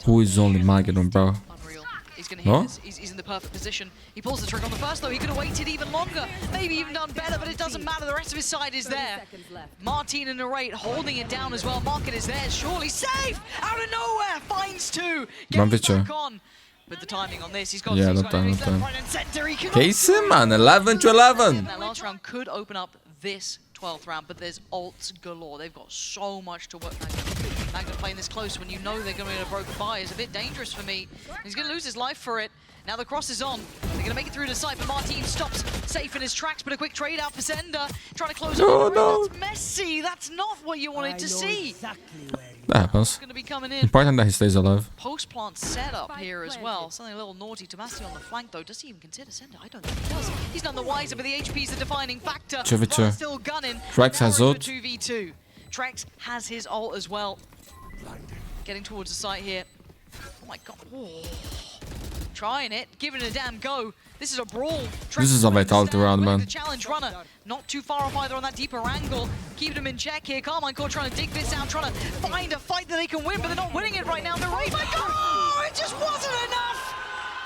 Speaker 1: who is only Magnum, bro.
Speaker 2: Unreal. He's gonna hit
Speaker 1: No?
Speaker 2: this. He's in the perfect position. He pulls the trigger on the first though. He could have waited even longer. Maybe even done better, but it doesn't matter. The rest of his side is
Speaker 5: 30
Speaker 2: there.
Speaker 5: seconds left.
Speaker 2: Martine and N4RRATE holding it down as well. Market is there. Surely safe. Out of nowhere. Finds 2.
Speaker 1: Mam
Speaker 2: Gets
Speaker 1: wiecie.
Speaker 2: back on. But the timing on this, he's got,
Speaker 1: Yeah,
Speaker 2: he's
Speaker 1: no
Speaker 2: got
Speaker 1: time,
Speaker 2: enemies
Speaker 1: no
Speaker 2: left,
Speaker 1: time.
Speaker 2: right and center. He can
Speaker 1: Casey, man, 11 to 11.
Speaker 2: That last round could open up this 12th round, but there's ults galore. They've got so much to work. Magnum playing this close when you know they're going to be in a broken buy is a bit dangerous for me. He's going to lose his life for it. Now the cross is on. They're going to make it through the site, but Martine stops safe in his tracks, but a quick trade out for Sender. Trying to close up.
Speaker 1: no.
Speaker 2: That's messy. That's not what you wanted to see.
Speaker 1: That happens.
Speaker 2: Going to be coming in.
Speaker 1: Important that he stays alive.
Speaker 2: Post-plant setup here as well. Something a little naughty. Tomasi on the flank, though. Does he even consider Sender? I don't think he does. He's none the wiser, but the HP is the defining factor.
Speaker 1: 2v2.
Speaker 2: Runner still gunning.
Speaker 1: Trex has
Speaker 2: Now we're
Speaker 1: ult.
Speaker 2: into 2v2. Trex has his ult as well. Getting towards the site here. Oh my god. Oh. Trying it. Giving it a damn go. This is a brawl. Trex
Speaker 1: This is a
Speaker 2: willing to
Speaker 1: Vitality
Speaker 2: stand,
Speaker 1: round,
Speaker 2: willing
Speaker 1: man.
Speaker 2: to challenge Runner. Not too far off either on that deeper angle. Keeping him in check here. Karmine Corp trying to dig this out. Trying to find a fight that they can win, but they're not winning it right now. They're right back. Oh, it just wasn't enough.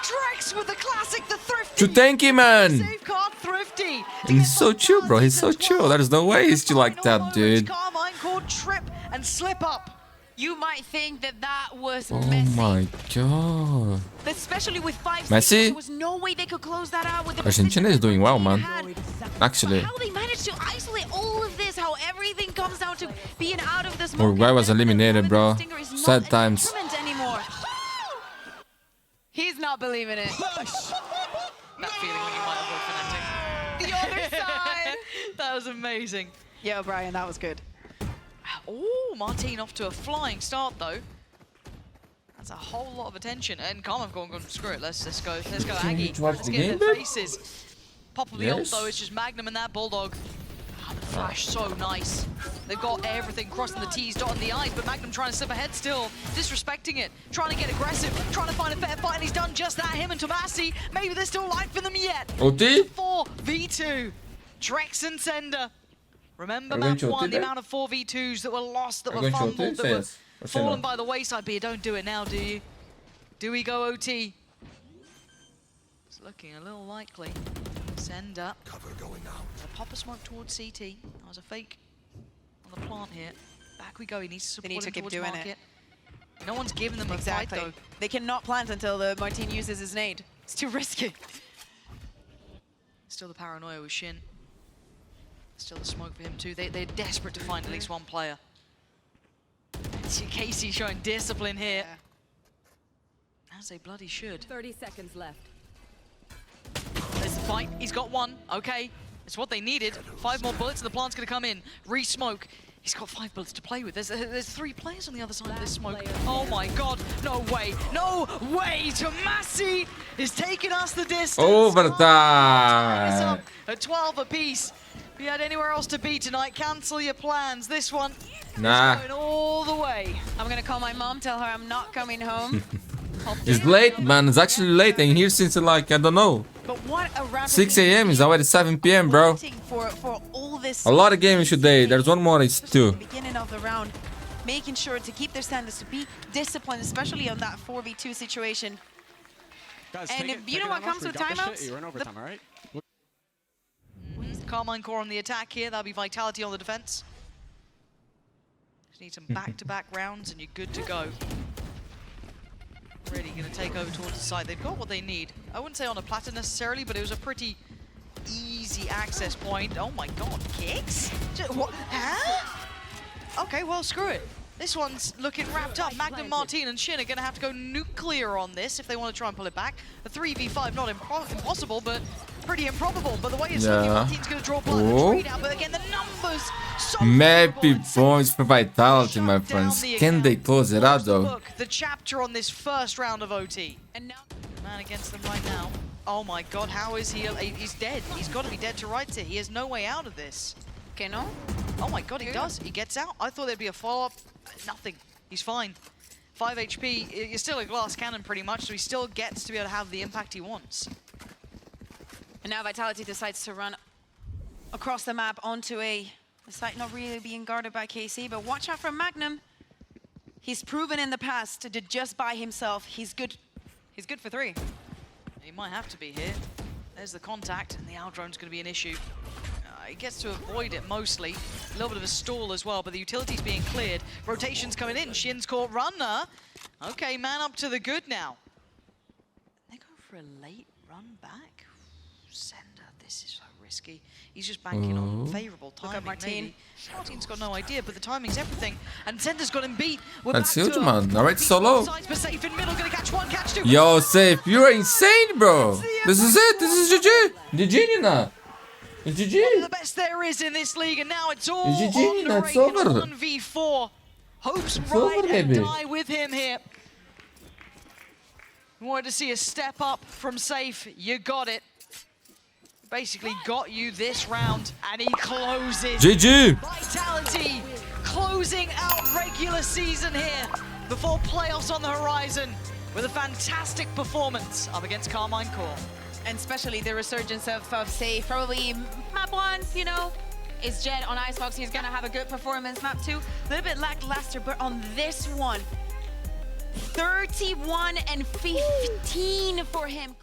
Speaker 2: Trex with the classic, the thrifty.
Speaker 1: Too tanky, man.
Speaker 2: Save card thrifty.
Speaker 1: And he's so chill, bro. He's so chill. There's no way he's chill like that, dude.
Speaker 2: Karmine Corp trip and slip up.
Speaker 3: You might think that that was
Speaker 1: Oh
Speaker 3: messy.
Speaker 1: my god.
Speaker 3: Especially with 5
Speaker 1: Messi?
Speaker 3: seconds, there was no way they could close that out with the
Speaker 1: Argentina is doing well, man. Actually,
Speaker 3: How they managed to isolate all of this, how everything comes down to being out of the smoke.
Speaker 1: Uruguay was
Speaker 3: and the
Speaker 1: eliminated,
Speaker 3: moment
Speaker 1: bro.
Speaker 3: the Stinger is not
Speaker 1: Sad
Speaker 3: a
Speaker 1: times.
Speaker 3: deterrent anymore.
Speaker 2: He
Speaker 3: not believe in it.
Speaker 2: That feeling when you might avoid Fnatic.
Speaker 3: The other side.
Speaker 2: That was amazing.
Speaker 3: Yo, Brian, that was good.
Speaker 2: Oh, Martine off to a flying start though. That's a whole lot of attention. And Karmine Corp gone, screw it, let's go Aggie. Let's get in their faces. Pop of the ult though, it's just Magnum and that Bulldog. Oh, the flash, so nice. They've got everything, crossing the T's, dotting the I's, but Magnum trying to slip ahead still, disrespecting it, trying to get aggressive, trying to find a fair fight, and he's done just that. Him and Tomasi, maybe there's still life for them yet.
Speaker 1: OT?
Speaker 2: 4v2, Drex and Sender. Remember map 1, the amount of 4v2s that were lost, that were fumbled, that were fallen by the wayside, but you don't do it now, do you? Do we go OT? It's looking a little likely. Sender. Cover going out. A pop a smoke towards CT. That was a fake on the plant here. Back we go. He needs to support him towards market. No one's giving them a fight though.
Speaker 3: They cannot plant until the Martine uses his nade. It's too risky.
Speaker 2: Still the paranoia with Shin. Still the smoke for him too. They're desperate to find at least one player. See Casey showing discipline here. Yeah. As they bloody should.
Speaker 5: 30 seconds left.
Speaker 2: There's the fight. He's got one. Okay. It's what they needed. 5 more bullets and the plant's going to come in. Re-smoke. He's got 5 bullets to play with. There's 3 players on the other side of this smoke. Oh my god. No way. No way. Tomasi is taking us the distance.
Speaker 1: Overtime.
Speaker 2: At 12 apiece. If you had anywhere else to be tonight, cancel your plans. This one
Speaker 1: nah.
Speaker 2: is going all the way.
Speaker 3: I'm going to call my mom, tell her I'm not coming home.
Speaker 1: It's late, man. It's actually late. I'm here since like, I don't know.
Speaker 3: But what a
Speaker 1: 6 a.m. is already 7 p.m., bro.
Speaker 3: For all this
Speaker 1: A lot of games today. There's one more. It's 2.
Speaker 3: Beginning of the round, making sure to keep their standards, to be disciplined, especially on that 4v2 situation.
Speaker 4: Guys,
Speaker 3: and you know what comes with timeouts?
Speaker 4: You're in overtime, all right?
Speaker 2: Karmine Corp on the attack here. That'll be Vitality on the defense. Just need some back-to-back rounds and you're good to go. Really going to take over towards the side. They've got what they need. I wouldn't say on a platter necessarily, but it was a pretty easy access point. Oh my god, kicks? What? Huh? Okay, well, screw it. This one's looking wrapped up. Magnum, Martine, and Shin are going to have to go nuclear on this if they want to try and pull it back. A 3v5, not impossible, but pretty improbable. But the way it's looking, Martine's going to draw blood and retreat out. But again, the numbers so
Speaker 1: Maybe points for Vitality, my friends. Can they close it out, though?
Speaker 2: The chapter on this first round of OT. And now, man against them right now. Oh my god, how is he? He's dead. He's got to be dead to rights here. He has no way out of this.
Speaker 3: Okay, no?
Speaker 2: Oh my god, he does. He gets out. I thought there'd be a follow-up. Nothing. He's fine. 5 HP. You're still a glass cannon pretty much, so he still gets to be able to have the impact he wants.
Speaker 3: And now Vitality decides to run across the map onto the site not really being guarded by KC, but watch out for Magnum. He's proven in the past to just by himself. He's good. He's good for 3.
Speaker 2: He might have to be here. There's the contact, and the Aldrone's going to be an issue. He gets to avoid it mostly. A little bit of a stall as well, but the utility's being cleared. Rotation's coming in. Shin's caught runner. Okay, man up to the good now. They go for a late run back. Sender, this is so risky. He's just banking on favourable timing.
Speaker 3: Look at Martine.
Speaker 2: Martine's got no idea, but the timing's everything. And Sender's got him beat.
Speaker 1: That's huge, man. Alright, solo.
Speaker 2: SAYF in middle, gonna catch 1, catch 2.
Speaker 1: Yo, SAYF, you're insane, bro. This is it. This is GG. GG, Nina. It's GG.
Speaker 2: The best there is in this league, and now it's all
Speaker 1: GG,
Speaker 2: on the
Speaker 1: that's
Speaker 2: rake in
Speaker 1: over.
Speaker 2: a 1v4. Hopes
Speaker 1: It's
Speaker 2: ride
Speaker 1: over,
Speaker 2: and
Speaker 1: baby.
Speaker 2: die with him here. We wanted to see a step up from SAYF. You got it. Basically got you this round, and he closes.
Speaker 1: GG.
Speaker 2: Vitality closing out regular season here before playoffs on the horizon with a fantastic performance up against Karmine Corp.
Speaker 3: And especially the resurgence of SAYF. Probably map 1, you know, is Jet on Icebox. He's gonna have a good performance. Map 2, a little bit lackluster, but on this one, 31 and 15 for him.